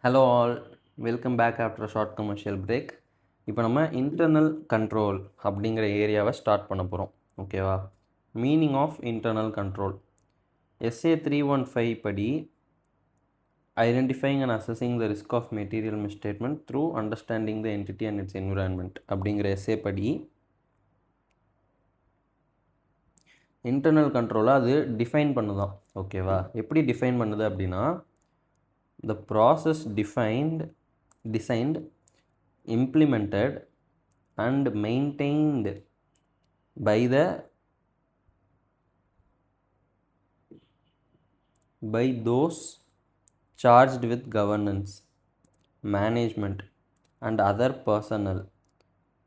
Hello all, welcome back after short commercial break. இப்போ நம்ம internal control அப்படிங்கிற ஏரியாவை ஸ்டார்ட் பண்ண போகிறோம். ஓகேவா? Meaning of internal control. SA 315 படி identifying and assessing the risk of material misstatement through understanding the entity and its environment அப்படிங்கிற SA படி இன்டர்னல் கண்ட்ரோலை அது டிஃபைன் பண்ணுதான். ஓகேவா? எப்படி டிஃபைன் பண்ணுது அப்படின்னா, the process designed, implemented and maintained by those charged with governance, management and other personnel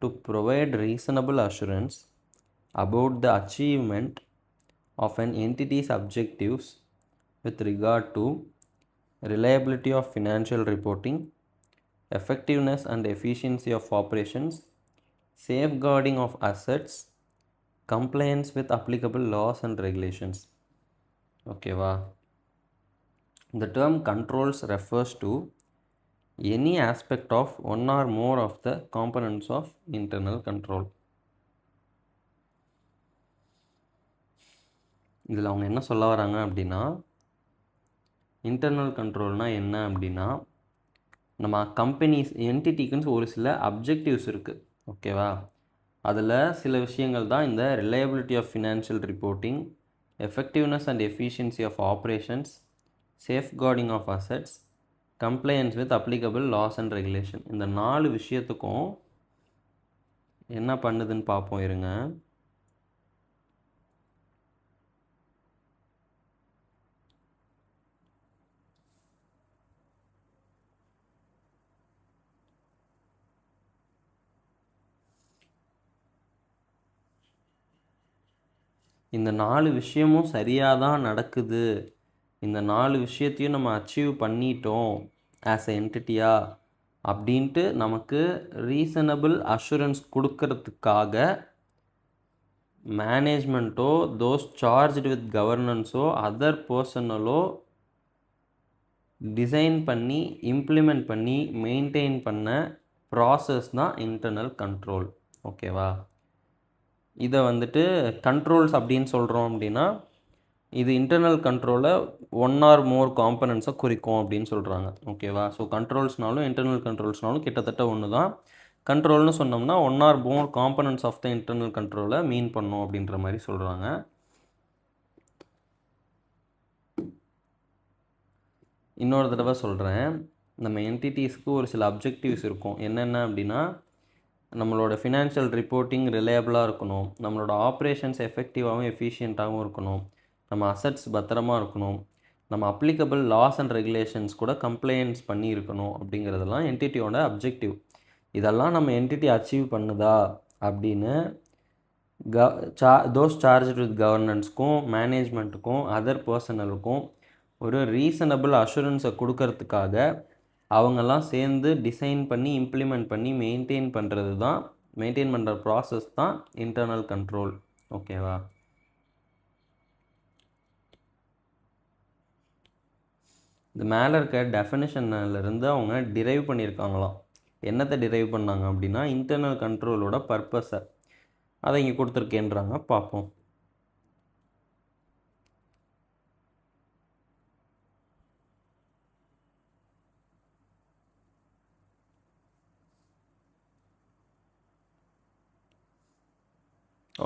to provide reasonable assurance about the achievement of an entity's objectives with regard to reliability of financial reporting, effectiveness and efficiency of operations, safeguarding of assets, compliance with applicable laws and regulations. ஓகேவா? The term controls refers to any aspect of one or more of the components of internal control. இதில் அவங்க என்ன சொல்ல வராங்க அப்படின்னா, internal கண்ட்ரோல்னால் என்ன அப்படின்னா, நம்ம கம்பெனிஸ் என்டிட்டிக்குன்னு ஒரு சில அப்ஜெக்டிவ்ஸ் இருக்குது. ஓகேவா? அதில் சில விஷயங்கள் தான் இந்த reliability of financial reporting, effectiveness and efficiency of operations, safeguarding of assets, compliance with applicable laws and regulation. இந்த 4 விஷயத்துக்கும் என்ன பண்ணுதுன்னு பார்ப்போம் இருங்க. இந்த 4 விஷயமும் சரியாக தான் நடக்குது, இந்த 4 விஷயத்தையும் நம்ம அச்சீவ் பண்ணிட்டோம் ஆஸ் எ என்டிட்டியாக அப்படின்ட்டு நமக்கு ரீசனபிள் அஷூரன்ஸ் கொடுக்கறதுக்காக மேனேஜ்மெண்ட்டோ, தோஸ் சார்ஜ்டு வித் கவர்னன்ஸோ, அதர் பர்சனலோ டிசைன் பண்ணி இம்ப்ளிமெண்ட் பண்ணி மெயின்டைன் பண்ண ப்ராசஸ் தான் இன்டர்னல் கண்ட்ரோல். ஓகேவா? இதை வந்துட்டு கண்ட்ரோல்ஸ் அப்படின்னு சொல்கிறோம் அப்படின்னா, இது இன்டர்னல் கண்ட்ரோலை ஒன் ஆர் மோர் காம்பனன்ட்ஸை குறிக்கும் அப்படின்னு சொல்கிறாங்க. ஓகேவா? ஸோ கண்ட்ரோல்ஸ்னாலும் இன்டர்னல் கண்ட்ரோல்ஸ்னாலும் கிட்டத்தட்ட ஒன்று தான். கண்ட்ரோல்னு சொன்னோம்னா one or more components of the internal கண்ட்ரோலை மீன் பண்ணும் அப்படின்ற மாதிரி சொல்கிறாங்க. இன்னொரு தடவை சொல்கிறேன். நம்ம என்டிட்டிஸ்க்கு ஒரு சில அப்ஜெக்டிவ்ஸ் இருக்கும். என்னென்ன அப்படின்னா, நம்மளோட ஃபினான்ஷியல் ரிப்போர்ட்டிங் ரிலையபிளாக இருக்கணும், நம்மளோட ஆப்ரேஷன்ஸ் எஃபெக்டிவாகவும் எஃபிஷியண்ட்டாகவும் இருக்கணும், நம்ம அசட்ஸ் பத்திரமா இருக்கணும், நம்ம அப்ளிகபிள் லாஸ் அண்ட் ரெகுலேஷன்ஸ் கூட கம்ப்ளைண்ட்ஸ் பண்ணி இருக்கணும். அப்படிங்கிறதெல்லாம் என்டிட்டியோட அப்ஜெக்டிவ். இதெல்லாம் நம்ம என்டிட்டி அச்சீவ் பண்ணுதா அப்படின்னு தோஸ் சார்ஜ் வித் கவர்னன்ஸ்க்கும், மேனேஜ்மெண்ட்டுக்கும், அதர் பர்சனலுக்கும் ஒரு ரீசனபிள் அஷூரன்ஸை கொடுக்கறதுக்காக அவங்கெல்லாம் சேர்ந்து டிசைன் பண்ணி இம்ப்ளிமெண்ட் பண்ணி மெயின்டைன் பண்ணுற ப்ராசஸ் தான் இன்டர்னல் கண்ட்ரோல். ஓகேவா? இந்த மேலே இருக்க டெஃபினிஷன்லேருந்து அவங்க டிரைவ் பண்ணியிருக்காங்களாம். என்னத்தை டிரைவ் பண்ணாங்க அப்படின்னா, இன்டர்னல் கண்ட்ரோலோட பர்பஸை அதை இங்கே கொடுத்துருக்கேன்றாங்க. பார்ப்போம்.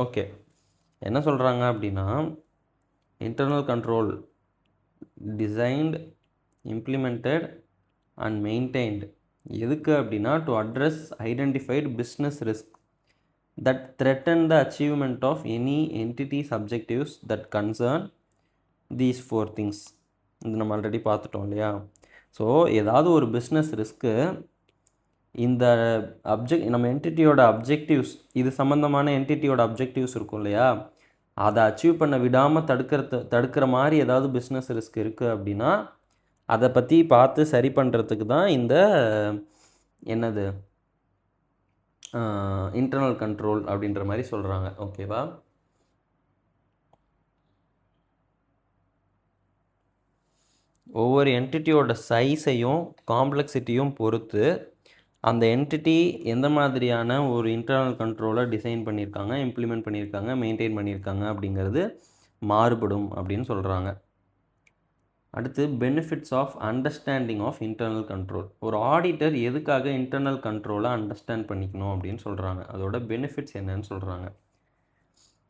ஓகே, என்ன சொல்கிறாங்க அப்படின்னா, internal control designed, implemented and maintained எதுக்கு அப்படின்னா, to address identified business risk that threaten the achievement of any entity's objectives that concern these 4 things. இது நம்ம ஆல்ரெடி பார்த்துட்டோம் இல்லையா? ஸோ ஏதாவது ஒரு பிஸ்னஸ் ரிஸ்க்கு இந்த நம்ம என்டிட்டியோட அப்ஜெக்டிவ்ஸ், இது சம்மந்தமான என்டிட்டியோட அப்ஜெக்டிவ்ஸ் இருக்கும் இல்லையா, அதை அச்சீவ் பண்ண விடாமல் தடுக்கிற மாதிரி ஏதாவது பிஸ்னஸ் ரிஸ்க் இருக்குது அப்படின்னா அதை பற்றி பார்த்து சரி பண்ணுறதுக்கு தான் இந்த என்னது இன்டர்னல் கண்ட்ரோல் அப்படின்ற மாதிரி சொல்கிறாங்க. ஓகேவா? ஒவ்வொரு என்டிட்டியோட சைஸையும் காம்ப்ளெக்சிட்டியும் பொறுத்து அந்த என்டிட்டி எந்த மாதிரியான ஒரு இன்டர்னல் கண்ட்ரோலை டிசைன் பண்ணியிருக்காங்க, இம்ப்ளிமெண்ட் பண்ணியிருக்காங்க, மெயின்டைன் பண்ணியிருக்காங்க அப்படிங்கிறது மாறுபடும் அப்படின்னு சொல்கிறாங்க. அடுத்து benefits of understanding of internal control. ஒரு ஆடிட்டர் எதுக்காக இன்டர்னல் கண்ட்ரோலை அண்டர்ஸ்டாண்ட் பண்ணிக்கணும் அப்படின்னு சொல்கிறாங்க. அதோட பெனிஃபிட்ஸ் என்னன்னு சொல்கிறாங்க.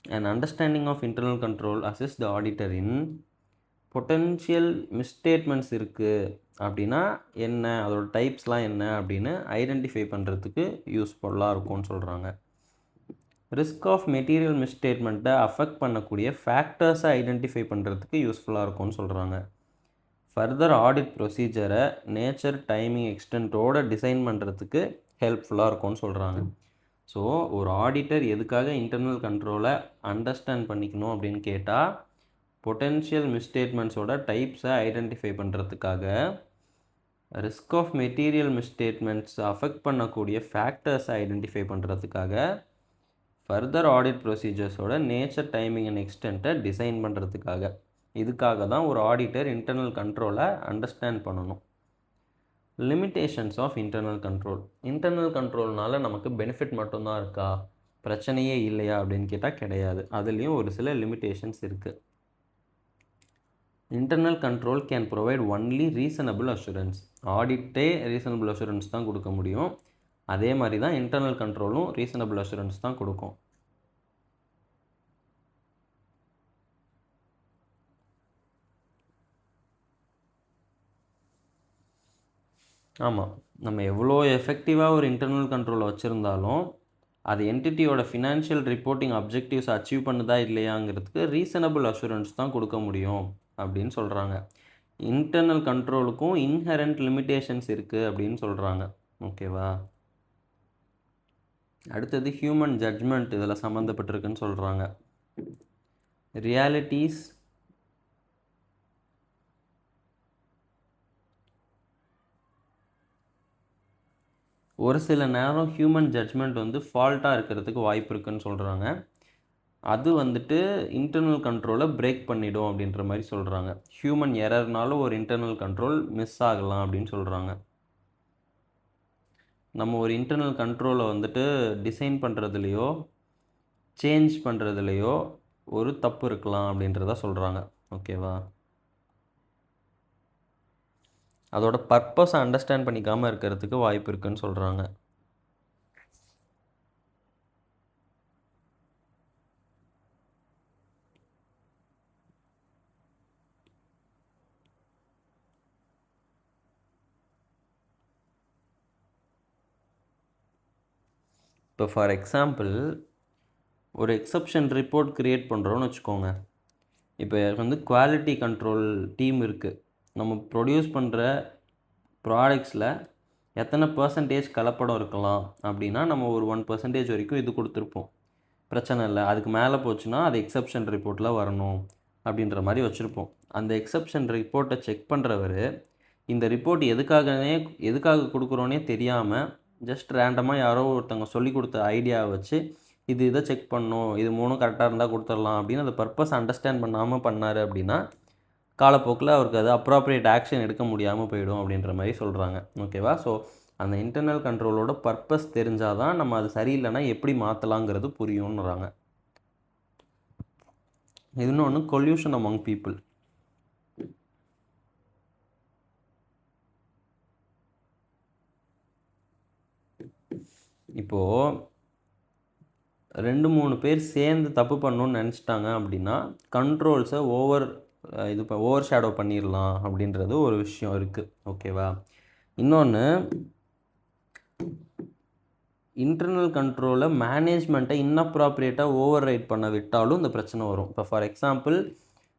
An understanding of internal control assists the auditor in potential misstatements இருக்குது அப்படின்னா என்ன, அதோட டைப்ஸ்லாம் என்ன அப்படின்னு ஐடென்டிஃபை பண்ணுறதுக்கு யூஸ்ஃபுல்லாக இருக்கும்னு சொல்கிறாங்க. ரிஸ்க் ஆஃப் மெட்டீரியல் மிஸ்டேட்மெண்ட்டை அஃபெக்ட் பண்ணக்கூடிய ஃபேக்டர்ஸை ஐடென்டிஃபை பண்ணுறதுக்கு யூஸ்ஃபுல்லாக இருக்கும்னு சொல்கிறாங்க. ஃபர்தர் ஆடிட் ப்ரொசீஜரை நேச்சர் டைமிங் எக்ஸ்டென்ட்டோடு டிசைன் பண்ணுறதுக்கு ஹெல்ப்ஃபுல்லாக இருக்கும்னு சொல்கிறாங்க. ஸோ ஒரு ஆடிட்டர் எதுக்காக இன்டர்னல் கண்ட்ரோலை அண்டர்ஸ்டாண்ட் பண்ணிக்கணும் அப்படின்னு கேட்டால் பொட்டென்ஷியல் மிஸ்டேட்மெண்ட்ஸோட டைப்ஸை ஐடென்டிஃபை பண்ணுறதுக்காக, risk of material misstatements affect பண்ணக்கூடிய ஃபேக்டர்ஸை ஐடென்டிஃபை பண்ணுறதுக்காக, ஃபர்தர் ஆடிட் ப்ரொசீஜர்ஸோட நேச்சர் டைமிங் அண்ட் எக்ஸ்டென்ட்டை டிசைன் பண்ணுறதுக்காக. இதுக்காக தான் ஒரு ஆடிட்டர் இன்டர்னல் கண்ட்ரோலை அண்டர்ஸ்டாண்ட் பண்ணணும். Limitations of internal control. Internal கண்ட்ரோல்னால நமக்கு பெனிஃபிட் மட்டும்தான் இருக்கா, பிரச்சனையே இல்லையா அப்படின்னு கேட்டால் கிடையாது. அதுலேயும் ஒரு சில லிமிட்டேஷன்ஸ் இருக்குது. Internal control can provide only reasonable assurance. ஆடிட்டே ரீசனபிள் அஷூரன்ஸ் தான் கொடுக்க முடியும். அதே மாதிரி தான் இன்டர்னல் கண்ட்ரோலும் ரீசனபிள் அஷூரன்ஸ் தான் கொடுக்கும். ஆமாம், நம்ம எவ்வளோ எஃபெக்டிவாக ஒரு இன்டர்னல் கண்ட்ரோலை வச்சுருந்தாலும் அது என்டிட்டியோட ஃபினான்ஷியல் ரிப்போர்ட்டிங் அப்ஜெக்டிவ்ஸ் அச்சீவ் பண்ணுதா இல்லையாங்கிறதுக்கு ரீசனபிள் அஷூரன்ஸ் தான் கொடுக்க முடியும் அப்படின்னு சொல்கிறாங்க. இன்டர்னல் கண்ட்ரோலுக்கும் இன்ஹெரண்ட் லிமிட்டேஷன்ஸ் இருக்குது அப்படின்னு சொல்கிறாங்க. ஓகேவா? அடுத்தது ஹியூமன் ஜட்ஜ்மெண்ட் இதில் சம்மந்தப்பட்டிருக்குன்னு சொல்கிறாங்க. ரியாலிட்டிஸ் ஒரு சில நேரம் ஹியூமன் ஜட்ஜ்மெண்ட் வந்து ஃபால்ட்டாக இருக்கிறதுக்கு வாய்ப்பு இருக்குதுன்னு சொல்கிறாங்க. அது வந்துட்டு இன்டர்னல் கண்ட்ரோலை பிரேக் பண்ணிடும் அப்படின்ற மாதிரி சொல்கிறாங்க. ஹியூமன் எரர்னால ஒரு இன்டர்னல் கண்ட்ரோல் மிஸ் ஆகலாம் அப்படின்னு சொல்கிறாங்க. நம்ம ஒரு இன்டர்னல் கண்ட்ரோலை வந்துட்டு டிசைன் பண்ணுறதுலையோ சேஞ்ச் பண்ணுறதுலையோ ஒரு தப்பு இருக்கலாம் அப்படின்றத சொல்கிறாங்க. ஓகேவா? அதோட பர்பஸை அண்டர்ஸ்டாண்ட் பண்ணிக்காமல் இருக்கிறதுக்கு வாய்ப்பு இருக்குதுன்னு சொல்கிறாங்க. இப்போ ஃபார் எக்ஸாம்பிள் ஒரு எக்ஸப்ஷன் ரிப்போர்ட் க்ரியேட் பண்ணுறோன்னு வச்சுக்கோங்க. இப்போ வந்து குவாலிட்டி கண்ட்ரோல் டீம் இருக்குது. நம்ம ப்ரொடியூஸ் பண்ணுற ப்ராடக்ட்ஸில் எத்தனை பர்சன்டேஜ் கலப்படம் இருக்கலாம் அப்படின்னா நம்ம ஒரு 1% வரைக்கும் இது கொடுத்துருப்போம். பிரச்சனை இல்லை. அதுக்கு மேலே போச்சுன்னா அது எக்ஸப்ஷன் ரிப்போர்ட்டில் வரணும் அப்படின்ற மாதிரி வச்சுருப்போம். அந்த எக்ஸப்ஷன் ரிப்போர்ட்டை செக் பண்ணுறவர் இந்த ரிப்போர்ட் எதுக்காக கொடுக்குறோன்னே தெரியாமல் ஜஸ்ட் ரேண்டமாக யாரோ ஒருத்தவங்க சொல்லி கொடுத்த ஐடியாவை வச்சு இதை செக் பண்ணணும், இது 3 கரெக்டாக இருந்தால் கொடுத்துடலாம் அப்படின்னு அந்த பர்பஸ் அண்டர்ஸ்டாண்ட் பண்ணாமல் பண்ணார் அப்படின்னா காலப்போக்கில் அவருக்கு அது அப்ராப்ரியேட் ஆக்ஷன் எடுக்க முடியாமல் போயிடும் அப்படின்ற மாதிரி சொல்கிறாங்க. ஓகேவா? ஸோ அந்த இன்டர்னல் கண்ட்ரோலோட பர்பஸ் தெரிஞ்சால் தான் நம்ம அது சரியில்லைன்னா எப்படி மாற்றலாங்கிறது புரியும்ன்றாங்க. இன்னொன்று கொல்யூஷன் அமங் பீப்புள். இப்போது 2-3 பேர் சேர்ந்து தப்பு பண்ணணுன்னு நினச்சிட்டாங்க அப்படின்னா கண்ட்ரோல்ஸை ஓவர் ஷேடோ பண்ணிடலாம் அப்படின்றது ஒரு விஷயம் இருக்குது. ஓகேவா? இன்னொன்று இன்டர்னல் கண்ட்ரோலை மேனேஜ்மெண்ட்டை இன்அப்ராப்ரியேட்டாக ஓவர் ரைட் பண்ண விட்டாலும் இந்த பிரச்சனை வரும். இப்போ ஃபார் எக்ஸாம்பிள்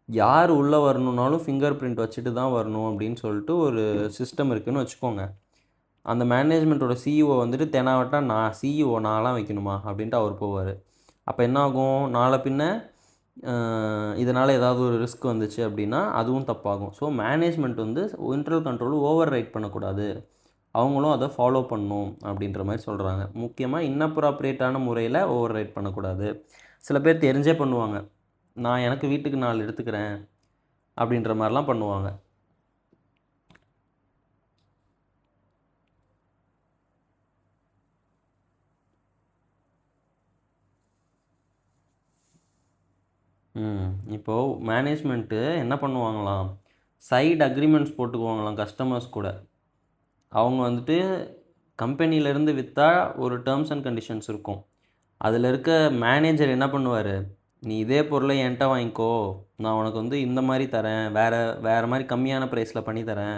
யார் உள்ளே வரணுன்னாலும் ஃபிங்கர் பிரிண்ட் வச்சுட்டு தான் வரணும் அப்படின்னு சொல்லிட்டு ஒரு சிஸ்டம் இருக்குதுன்னு வச்சுக்கோங்க. அந்த மேனேஜ்மெண்ட்டோட சிஇஓ வந்துட்டு தெனாவட்டா நான் சிஇஓ நான்லாம் வைக்கணுமா அப்படின்ட்டு அவர் போவார். அப்போ என்ன ஆகும், நாளை பின்ன இதனால் ஏதாவது ஒரு ரிஸ்க் வந்துச்சு அப்படின்னா அதுவும் தப்பாகும். ஸோ மேனேஜ்மெண்ட் வந்து இன்டர்னல் கண்ட்ரோல் ஓவர் ரைட் பண்ணக்கூடாது, அவங்களும் அதை ஃபாலோ பண்ணணும் அப்படின்ற மாதிரி சொல்கிறாங்க. முக்கியமாக இன்அப்ராப்ரியேட்டான முறையில் ஓவர் ரைட் பண்ணக்கூடாது. சில பேர் தெரிஞ்சே பண்ணுவாங்க, நான் எனக்கு வீட்டுக்கு 4 எடுத்துக்கிறேன் அப்படின்ற மாதிரிலாம் பண்ணுவாங்க. இப்போது மேனேஜ்மெண்ட்டு என்ன பண்ணுவாங்களாம், சைடு அக்ரிமெண்ட்ஸ் போட்டுக்குவாங்களாம் கஸ்டமர்ஸ் கூட. அவங்க வந்துட்டு கம்பெனியிலேருந்து விற்றா ஒரு டேர்ம்ஸ் அண்ட் கண்டிஷன்ஸ் இருக்கும். அதில் இருக்க மேனேஜர் என்ன பண்ணுவார், நீ இதே பொருளை என்கிட்ட வாங்கிக்கோ, நான் உனக்கு வந்து இந்த மாதிரி தரேன், வேறு மாதிரி கம்மியான ப்ரைஸில் பண்ணி தரேன்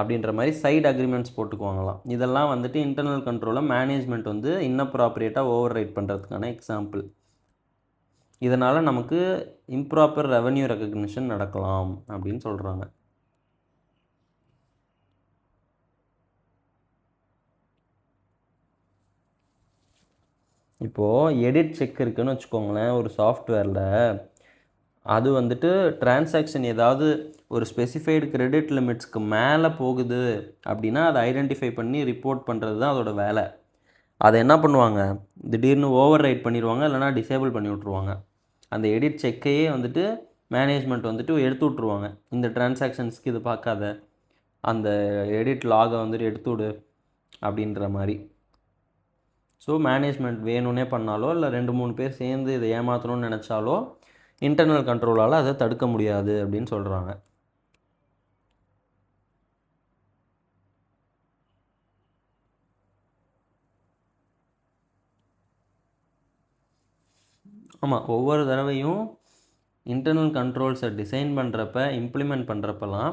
அப்படின்ற மாதிரி சைடு அக்ரிமெண்ட்ஸ் போட்டுக்குவாங்களாம். இதெல்லாம் வந்துட்டு இன்டர்னல் கண்ட்ரோலை மேனேஜ்மெண்ட் வந்து இன்னப்ராப்ரியேட்டாக ஓவர் ரைட் பண்ணுறதுக்கான எக்ஸாம்பிள். இதனால் நமக்கு இம்ப்ராப்பர் ரெவென்யூ ரெக்கக்னிஷன் நடக்கலாம் அப்படின்னு சொல்கிறாங்க. இப்போது எடிட் செக் இருக்குதுன்னு வச்சுக்கோங்களேன் ஒரு சாஃப்ட்வேரில். அது வந்துட்டு டிரான்சாக்ஷன் ஏதாவது ஒரு ஸ்பெசிஃபைடு கிரெடிட் லிமிட்ஸ்க்கு மேலே போகுது அப்படின்னா அதை ஐடென்டிஃபை பண்ணி ரிப்போர்ட் பண்ணுறது தான் அதோட வேலை. அதை என்ன பண்ணுவாங்க, திடீர்னு ஓவர் ரைட் பண்ணிடுவாங்க, இல்லைனா டிசேபிள் பண்ணி விட்ருவாங்க. அந்த எடிட் செக்கையே வந்துட்டு மேனேஜ்மெண்ட் வந்துட்டு எடுத்து விட்ருவாங்க, இந்த டிரான்சாக்ஷன்ஸ்க்கு இது பார்க்காத, அந்த எடிட் லாகை வந்துட்டு எடுத்து விடு அப்படின்ற மாதிரி. ஸோ மேனேஜ்மெண்ட் வேணும்னே பண்ணாலோ இல்லை 2-3 பேர் சேர்ந்து இதை ஏமாற்றணும்னு நினச்சாலோ இன்டர்னல் கண்ட்ரோலால் அதை தடுக்க முடியாது அப்படின்னு சொல்கிறாங்க. ஆமாம், ஒவ்வொரு தடவையும் இன்டர்னல் கண்ட்ரோல்ஸை டிசைன் பண்ணுறப்ப இம்ப்ளிமெண்ட் பண்ணுறப்பெல்லாம்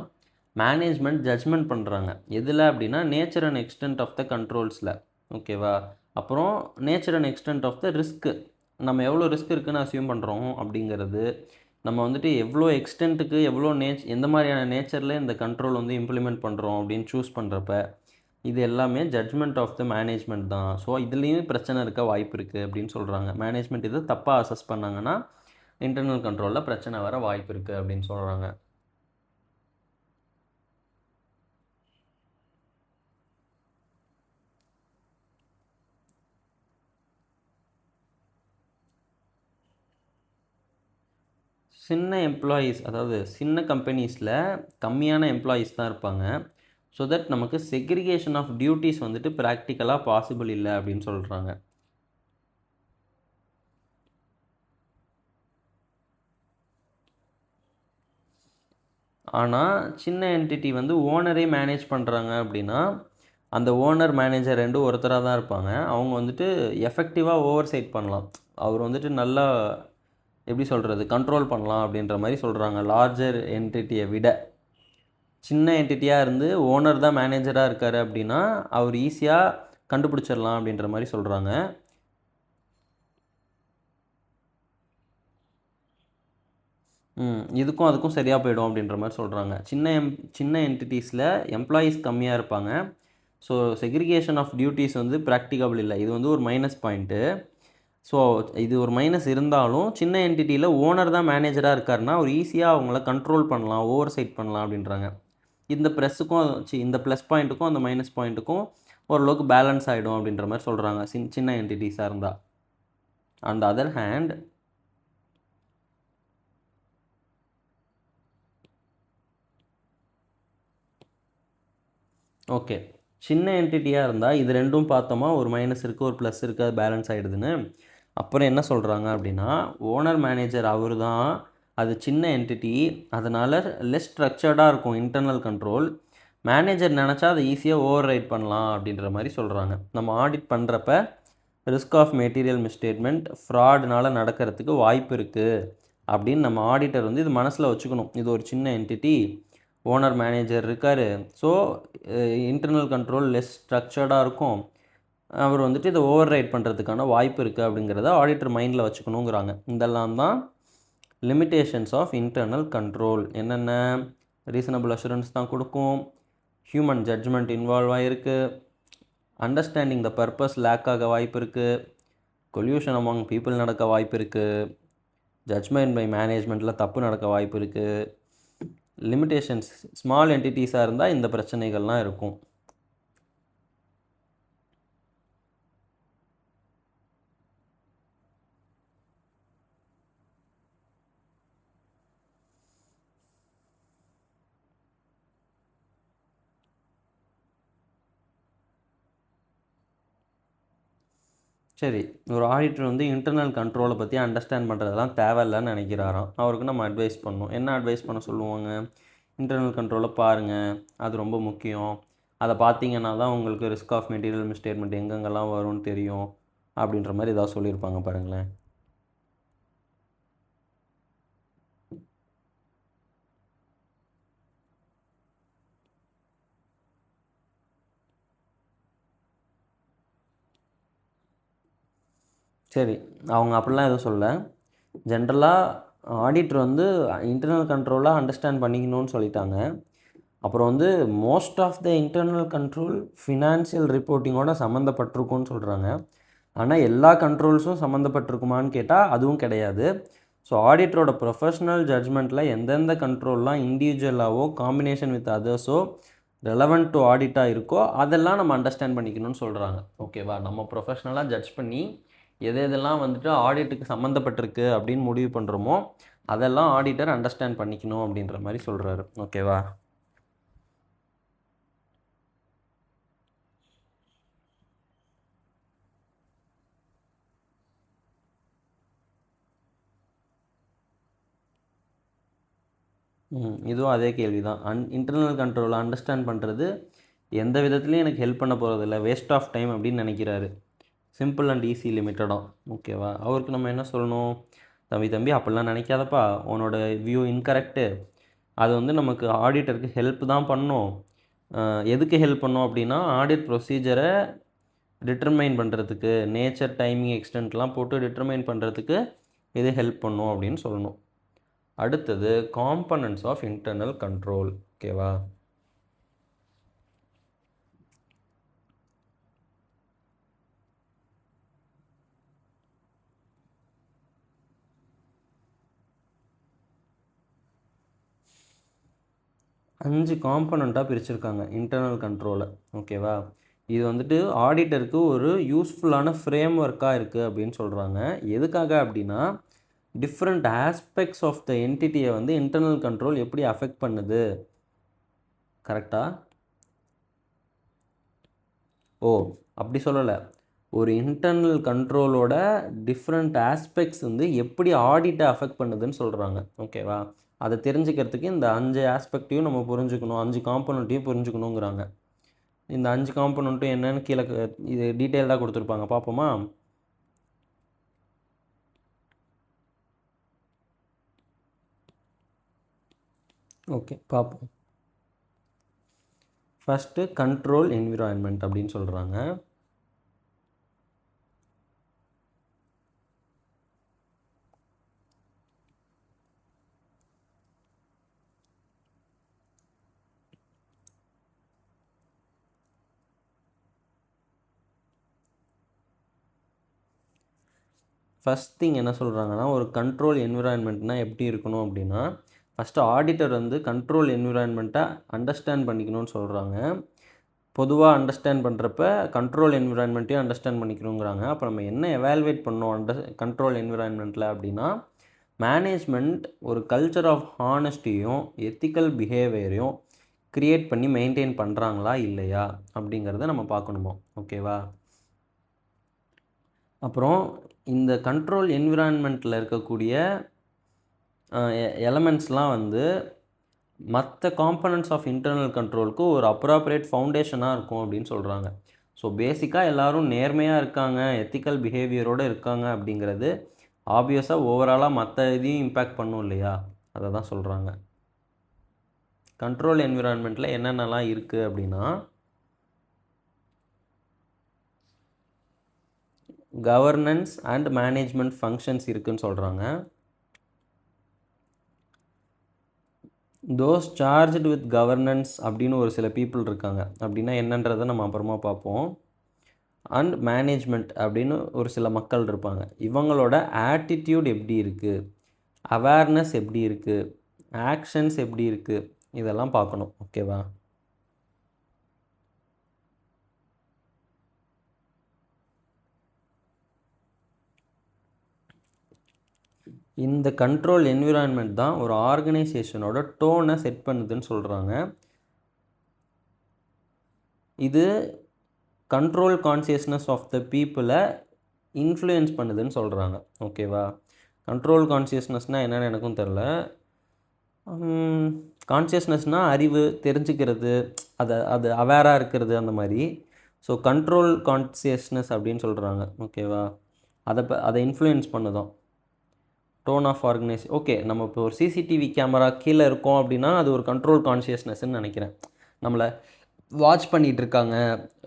மேனேஜ்மெண்ட் ஜட்ஜ்மெண்ட் பண்ணுறாங்க. எதில் அப்படின்னா nature and extent of the கண்ட்ரோல்ஸில். ஓகேவா? அப்புறம் nature and extent of the ரிஸ்க்கு, நம்ம எவ்வளோ ரிஸ்க் இருக்குதுன்னு அசியூம் பண்ணுறோம் அப்படிங்கிறது, நம்ம வந்துட்டு எவ்வளோ எக்ஸ்டென்ட்டுக்கு எவ்வளோ எந்த மாதிரியான நேச்சரில் இந்த கண்ட்ரோல் வந்து இம்ப்ளிமெண்ட் பண்ணுறோம் அப்படின்னு சூஸ் பண்ணுறப்ப இது எல்லாமே ஜட்ஜ்மெண்ட் ஆஃப் த மேனேஜ்மெண்ட் தான். ஸோ இதுலேயும் பிரச்சனை இருக்க வாய்ப்பு இருக்குது அப்படின்னு சொல்கிறாங்க. மேனேஜ்மெண்ட் இது தப்பாக அசஸ் பண்ணாங்கன்னா இன்டர்னல் கண்ட்ரோலில் பிரச்சனை வர வாய்ப்பு இருக்குது அப்படின்னு சொல்கிறாங்க. சின்ன எம்ப்ளாயீஸ், அதாவது சின்ன கம்பெனிஸில் கம்மியான எம்ப்ளாயீஸ் தான் இருப்பாங்க. ஸோ தட் நமக்கு செக்ரிகேஷன் ஆஃப் டியூட்டிஸ் வந்துட்டு ப்ராக்டிக்கலாக பாசிபிள் இல்லை அப்படின்னு சொல்கிறாங்க. ஆனால் சின்ன என்டிட்டி வந்து ஓனரே மேனேஜ் பண்ணுறாங்க அப்படின்னா அந்த ஓனர் மேனேஜர் ரெண்டும் ஒருத்தராக தான் இருப்பாங்க. அவங்க வந்துட்டு எஃபெக்டிவாக ஓவர் சைட் பண்ணலாம். அவர் வந்துட்டு நல்லா எப்படி சொல்கிறது, கண்ட்ரோல் பண்ணலாம் அப்படின்ற மாதிரி சொல்கிறாங்க. லார்ஜர் என்டிட்டியை விட சின்ன என்டிட்டியாக இருந்து ஓனர் தான் மேனேஜராக இருக்கார் அப்படின்னா அவர் ஈஸியாக கண்டுபிடிச்சிடலாம் அப்படின்ற மாதிரி சொல்கிறாங்க. இதுக்கும் அதுக்கும் சரியாக போயிடும் அப்படின்ற மாதிரி சொல்கிறாங்க. சின்ன என்டிட்டிஸில் எம்ப்ளாயீஸ் கம்மியாக இருப்பாங்க. ஸோ செக்ரிகேஷன் ஆஃப் டியூட்டிஸ் வந்து ப்ராக்டிகபிள் இல்லை. இது வந்து ஒரு மைனஸ் பாயிண்ட்டு. ஸோ இது ஒரு மைனஸ் இருந்தாலும் சின்ன என்டிட்டியில் ஓனர் தான் மேனேஜராக இருக்காருன்னா அவர் ஈஸியாக அவங்கள கண்ட்ரோல் பண்ணலாம், ஓவர் சைட் பண்ணலாம் அப்படின்றாங்க. இந்த இந்த ப்ளஸ் பாயிண்ட்டுக்கும் அந்த மைனஸ் பாயிண்ட்டுக்கும் ஓரளவுக்கு பேலன்ஸ் ஆகிடும் அப்படின்ற மாதிரி சொல்கிறாங்க சின்ன என்டிட்டிஸாக இருந்தால். On the other hand okay, சின்ன என்டிட்டியாக இருந்தால் இது ரெண்டும் பார்த்தோமா, ஒரு மைனஸ் இருக்குது ஒரு ப்ளஸ் இருக்குது, அது பேலன்ஸ் ஆகிடுதுன்னு. அப்புறம் என்ன சொல்கிறாங்க அப்படின்னா ஓனர் மேனேஜர் அவர் தான், அது சின்ன என்டிட்டி, அதனால் லெஸ் ஸ்ட்ரக்சர்டாக இருக்கும் இன்டர்னல் கண்ட்ரோல். மேனேஜர் நினச்சா அதை ஈஸியாக ஓவர் ரைட் பண்ணலாம் அப்படின்ற மாதிரி சொல்கிறாங்க. நம்ம ஆடிட் பண்ணுறப்ப ரிஸ்க் ஆஃப் மெட்டீரியல் மிஸ்டேட்மெண்ட் ஃப்ராட்னால் நடக்கிறதுக்கு வாய்ப்பு இருக்குது அப்படின்னு நம்ம ஆடிட்டர் வந்து இது மனசில் வச்சுக்கணும். இது ஒரு சின்ன என்டிட்டி, ஓனர் மேனேஜர் இருக்கார், ஸோ இன்டர்னல் கண்ட்ரோல் லெஸ் ஸ்ட்ரக்சர்டாக இருக்கும், அவர் வந்துட்டு இதை ஓவர் ரைட் பண்ணுறதுக்கான வாய்ப்பு இருக்குது அப்படிங்கிறத ஆடிட்டர் மைண்டில் வச்சுக்கணுங்கிறாங்க. இதெல்லாம் தான் லிமிட்டேஷன்ஸ் ஆஃப் இன்டர்னல் கண்ட்ரோல். என்னென்ன? ரீசனபிள் அஷூரன்ஸ் தான் கொடுக்கும், ஹியூமன் ஜட்ஜ்மெண்ட் இன்வால்வ் ஆகிருக்கு, அண்டர்ஸ்டாண்டிங் த பர்பஸ் லேக் ஆக வாய்ப்பு இருக்குது, கொல்யூஷன் அமாங் பீப்புள் நடக்க வாய்ப்பு இருக்குது, ஜட்ஜ்மெண்ட் பை மேனேஜ்மெண்ட்டில் தப்பு நடக்க வாய்ப்பு இருக்குது. லிமிட்டேஷன்ஸ் ஸ்மால் என்டிட்டிஸாக இருந்தால் இந்த பிரச்சனைகள்லாம் இருக்கும். சரி, ஒரு ஆடிட்டர் வந்து இன்டர்னல் கண்ட்ரோலை பற்றி அண்டர்ஸ்டாண்ட் பண்ணுறதெல்லாம் தேவையில்லைன்னு நினைக்கிறாராம். அவருக்கு நம்ம அட்வைஸ் பண்ணணும். என்ன அட்வைஸ் பண்ண சொல்லுவாங்க? இன்டர்னல் கண்ட்ரோலை பாருங்கள், அது ரொம்ப முக்கியம். அதை பார்த்தீங்கன்னா தான் உங்களுக்கு ரிஸ்க் ஆஃப் மெட்டீரியல் மிஸ்டேட்மெண்ட் எங்கெங்கெல்லாம் வரும்னு தெரியும் அப்படின்ற மாதிரி ஏதாவது சொல்லியிருப்பாங்க பாருங்களேன். சரி, அவங்க அப்படிலாம் எதுவும் சொல்ல. ஜென்ரலாக ஆடிட்டர் வந்து இன்டர்னல் கண்ட்ரோலாக அண்டர்ஸ்டாண்ட் பண்ணிக்கணும்னு சொல்லிட்டாங்க. அப்புறம் வந்து most of the internal control financial ரிப்போர்ட்டிங்கோட சம்மந்தப்பட்டிருக்கும்னு சொல்கிறாங்க. ஆனால் எல்லா கண்ட்ரோல்ஸும் சம்மந்தப்பட்டிருக்குமான்னு கேட்டால் அதுவும் கிடையாது. ஸோ ஆடிட்டரோட ப்ரொஃபஷ்னல் ஜட்ஜ்மெண்ட்டில் எந்தெந்த கண்ட்ரோல்லாம் இண்டிவிஜுவலாகவோ காம்பினேஷன் வித் அதர்ஸோ ரெலவெண்ட் டு ஆடிட்டாக இருக்கோ அதெல்லாம் நம்ம அண்டர்ஸ்டாண்ட் பண்ணிக்கணும்னு சொல்கிறாங்க. ஓகேவா? நம்ம ப்ரொஃபஷ்னலாக ஜட்ஜ் பண்ணி எதெல்லாம் வந்துட்டு ஆடிட்டுக்கு சம்மந்தப்பட்டிருக்கு அப்படின்னு முடிவு பண்ணுறோமோ அதெல்லாம் ஆடிட்டர் அண்டர்ஸ்டாண்ட் பண்ணிக்கணும் அப்படின்ற மாதிரி சொல்கிறாரு. ஓகேவா? இதுவும் அதே கேள்வி தான். இன்டர்னல் கண்ட்ரோலை அண்டர்ஸ்டாண்ட் பண்ணுறது எந்த விதத்துலையும் எனக்கு ஹெல்ப் பண்ண போகிறதில்ல, வேஸ்ட் ஆஃப் டைம் அப்படின்னு நினைக்கிறாரு. சிம்பிள் அண்ட் ஈஸி லிமிட்டடாக. ஓகேவா? அவருக்கு நம்ம என்ன சொல்லணும்? தம்பி அப்படிலாம் நினைக்காதப்பா, உன்னோட வியூ இன்கரெக்டு. அது வந்து நமக்கு ஆடிட்டருக்கு ஹெல்ப் தான் பண்ணும். எதுக்கு ஹெல்ப் பண்ணும் அப்படின்னா ஆடிட் ப்ரொசீஜரை டிட்டர்மைன் பண்ணுறதுக்கு, நேச்சர் டைமிங் எக்ஸ்டென்ட்லாம் போட்டு டிட்டர்மைன் பண்ணுறதுக்கு இது ஹெல்ப் பண்ணும் அப்படின்னு சொல்லணும். அடுத்தது காம்பனன்ட்ஸ் ஆஃப் இன்டர்னல் கண்ட்ரோல். ஓகேவா? அஞ்சு காம்பனண்ட்டாக பிரிச்சுருக்காங்க இன்டர்னல் கண்ட்ரோலை. ஓகேவா? இது வந்துட்டு ஆடிட்டருக்கு ஒரு யூஸ்ஃபுல்லான ஃப்ரேம் ஒர்க்காக இருக்குது அப்படின்னு சொல்கிறாங்க. எதுக்காக அப்படின்னா டிஃப்ரெண்ட் ஆஸ்பெக்ட்ஸ் ஆஃப் த என்டிட்டியை வந்து இன்டர்னல் கண்ட்ரோல் எப்படி அஃபெக்ட் பண்ணுது. கரெக்டாக? ஓ, அப்படி சொல்லலை. ஒரு இன்டர்னல் கண்ட்ரோலோட டிஃப்ரெண்ட் ஆஸ்பெக்ட்ஸ் வந்து எப்படி ஆடிட்டை அஃபெக்ட் பண்ணுதுன்னு சொல்கிறாங்க. ஓகேவா? அதை தெரிஞ்சுக்கிறதுக்கு இந்த 5 ஆஸ்பெக்டையும் நம்ம புரிஞ்சுக்கணும், 5 காம்பனண்ட்டையும் புரிஞ்சுக்கணுங்கிறாங்க. இந்த 5 காம்பனண்ட்டும் என்னன்னு கீழே இது டீட்டெயில்டாக கொடுத்துருப்பாங்க, பார்ப்போமா? ஓகே, பார்ப்போம். ஃபஸ்ட்டு கண்ட்ரோல் என்விரான்மெண்ட் அப்படின்னு சொல்கிறாங்க. ஃபஸ்ட் திங் என்ன சொல்கிறாங்கன்னா, ஒரு கண்ட்ரோல் என்விரான்மெண்ட்னால் எப்படி இருக்கணும் அப்படின்னா, ஃபஸ்ட்டு ஆடிட்டர் வந்து கண்ட்ரோல் என்விரான்மெண்ட்டை அண்டர்ஸ்டாண்ட் பண்ணிக்கணும்னு சொல்கிறாங்க. பொதுவாக அண்டர்ஸ்டாண்ட் பண்ணுறப்ப கண்ட்ரோல் என்விரான்மெண்ட்டையும் அண்டர்ஸ்டாண்ட் பண்ணிக்கணுங்கிறாங்க. அப்போ நம்ம என்ன எவாலுவேட் பண்ணோம் கண்ட்ரோல் என்விரான்மெண்ட்டில் அப்படின்னா, மேனேஜ்மெண்ட் ஒரு கல்ச்சர் ஆஃப் ஹானஸ்டியும் எத்திக்கல் பிஹேவியரையும் க்ரியேட் பண்ணி மெயின்டைன் பண்ணுறாங்களா இல்லையா அப்படிங்கிறத நம்ம பார்க்கணுமோ. ஓகேவா? அப்புறம் இந்த கண்ட்ரோல் என்விரான்மெண்ட்டில் இருக்கக்கூடிய எலமெண்ட்ஸ்லாம் வந்து மற்ற காம்பனண்ட்ஸ் ஆஃப் இன்டர்னல் கண்ட்ரோலுக்கு ஒரு அப்ராப்ரியேட் ஃபவுண்டேஷனாக இருக்கும் அப்படின்னு சொல்கிறாங்க. ஸோ பேசிக்காக எல்லோரும் நேர்மையாக இருக்காங்க, எத்திக்கல் பிஹேவியரோடு இருக்காங்க அப்படிங்கிறது ஆப்வியஸாக ஓவராலாக மற்ற இதையும் இம்பேக்ட் பண்ணும் இல்லையா? அதை தான் சொல்கிறாங்க. கண்ட்ரோல் என்விரான்மெண்ட்டில் என்னென்னலாம் இருக்குது அப்படின்னா, கவர்னன்ஸ் அண்ட் மேனேஜ்மெண்ட் ஃபங்க்ஷன்ஸ் இருக்குதுன்னு சொல்கிறாங்க. தோஸ் சார்ஜ்டு வித் கவர்னன்ஸ் அப்படின்னு ஒரு சில பீப்புள் இருக்காங்க. அப்படின்னா என்னன்றதை நம்ம அப்புறமா பார்ப்போம். அண்ட் மேனேஜ்மெண்ட் அப்படின்னு ஒரு சில மக்கள் இருப்பாங்க. இவங்களோட ஆட்டிடியூட் எப்படி இருக்குது, அவேர்னஸ் எப்படி இருக்குது, ஆக்ஷன்ஸ் எப்படி இருக்குது, இதெல்லாம் பார்க்கணும். ஓகேவா? இந்த கண்ட்ரோல் என்விரான்மெண்ட் தான் ஒரு ஆர்கனைசேஷனோட டோனை செட் பண்ணுதுன்னு சொல்கிறாங்க. இது கண்ட்ரோல் கான்சியஸ்னஸ் ஆஃப் த பீப்புளை இன்ஃப்ளூயன்ஸ் பண்ணுதுன்னு சொல்கிறாங்க. ஓகேவா? கண்ட்ரோல் கான்ஷியஸ்னஸ்னால் என்னென்னு எனக்கும் தெரில. கான்ஷியஸ்னஸ்னால் அறிவு, தெரிஞ்சுக்கிறது, அது அவேராக இருக்கிறது அந்த மாதிரி. ஸோ கண்ட்ரோல் கான்ஷியஸ்னஸ் அப்படின்னு சொல்கிறாங்க. ஓகேவா? அதை இன்ஃப்ளூயன்ஸ் பண்ணுதான் டோன் ஆஃப் ஓகே, நம்ம இப்போ ஒரு சிசிடிவி கேமரா கீழே இருக்கோம் அப்படின்னா அது ஒரு கண்ட்ரோல் கான்ஷியஸ்னஸ்ன்னு நினைக்கிறேன். நம்மளை வாட்ச் பண்ணிகிட்டு இருக்காங்க,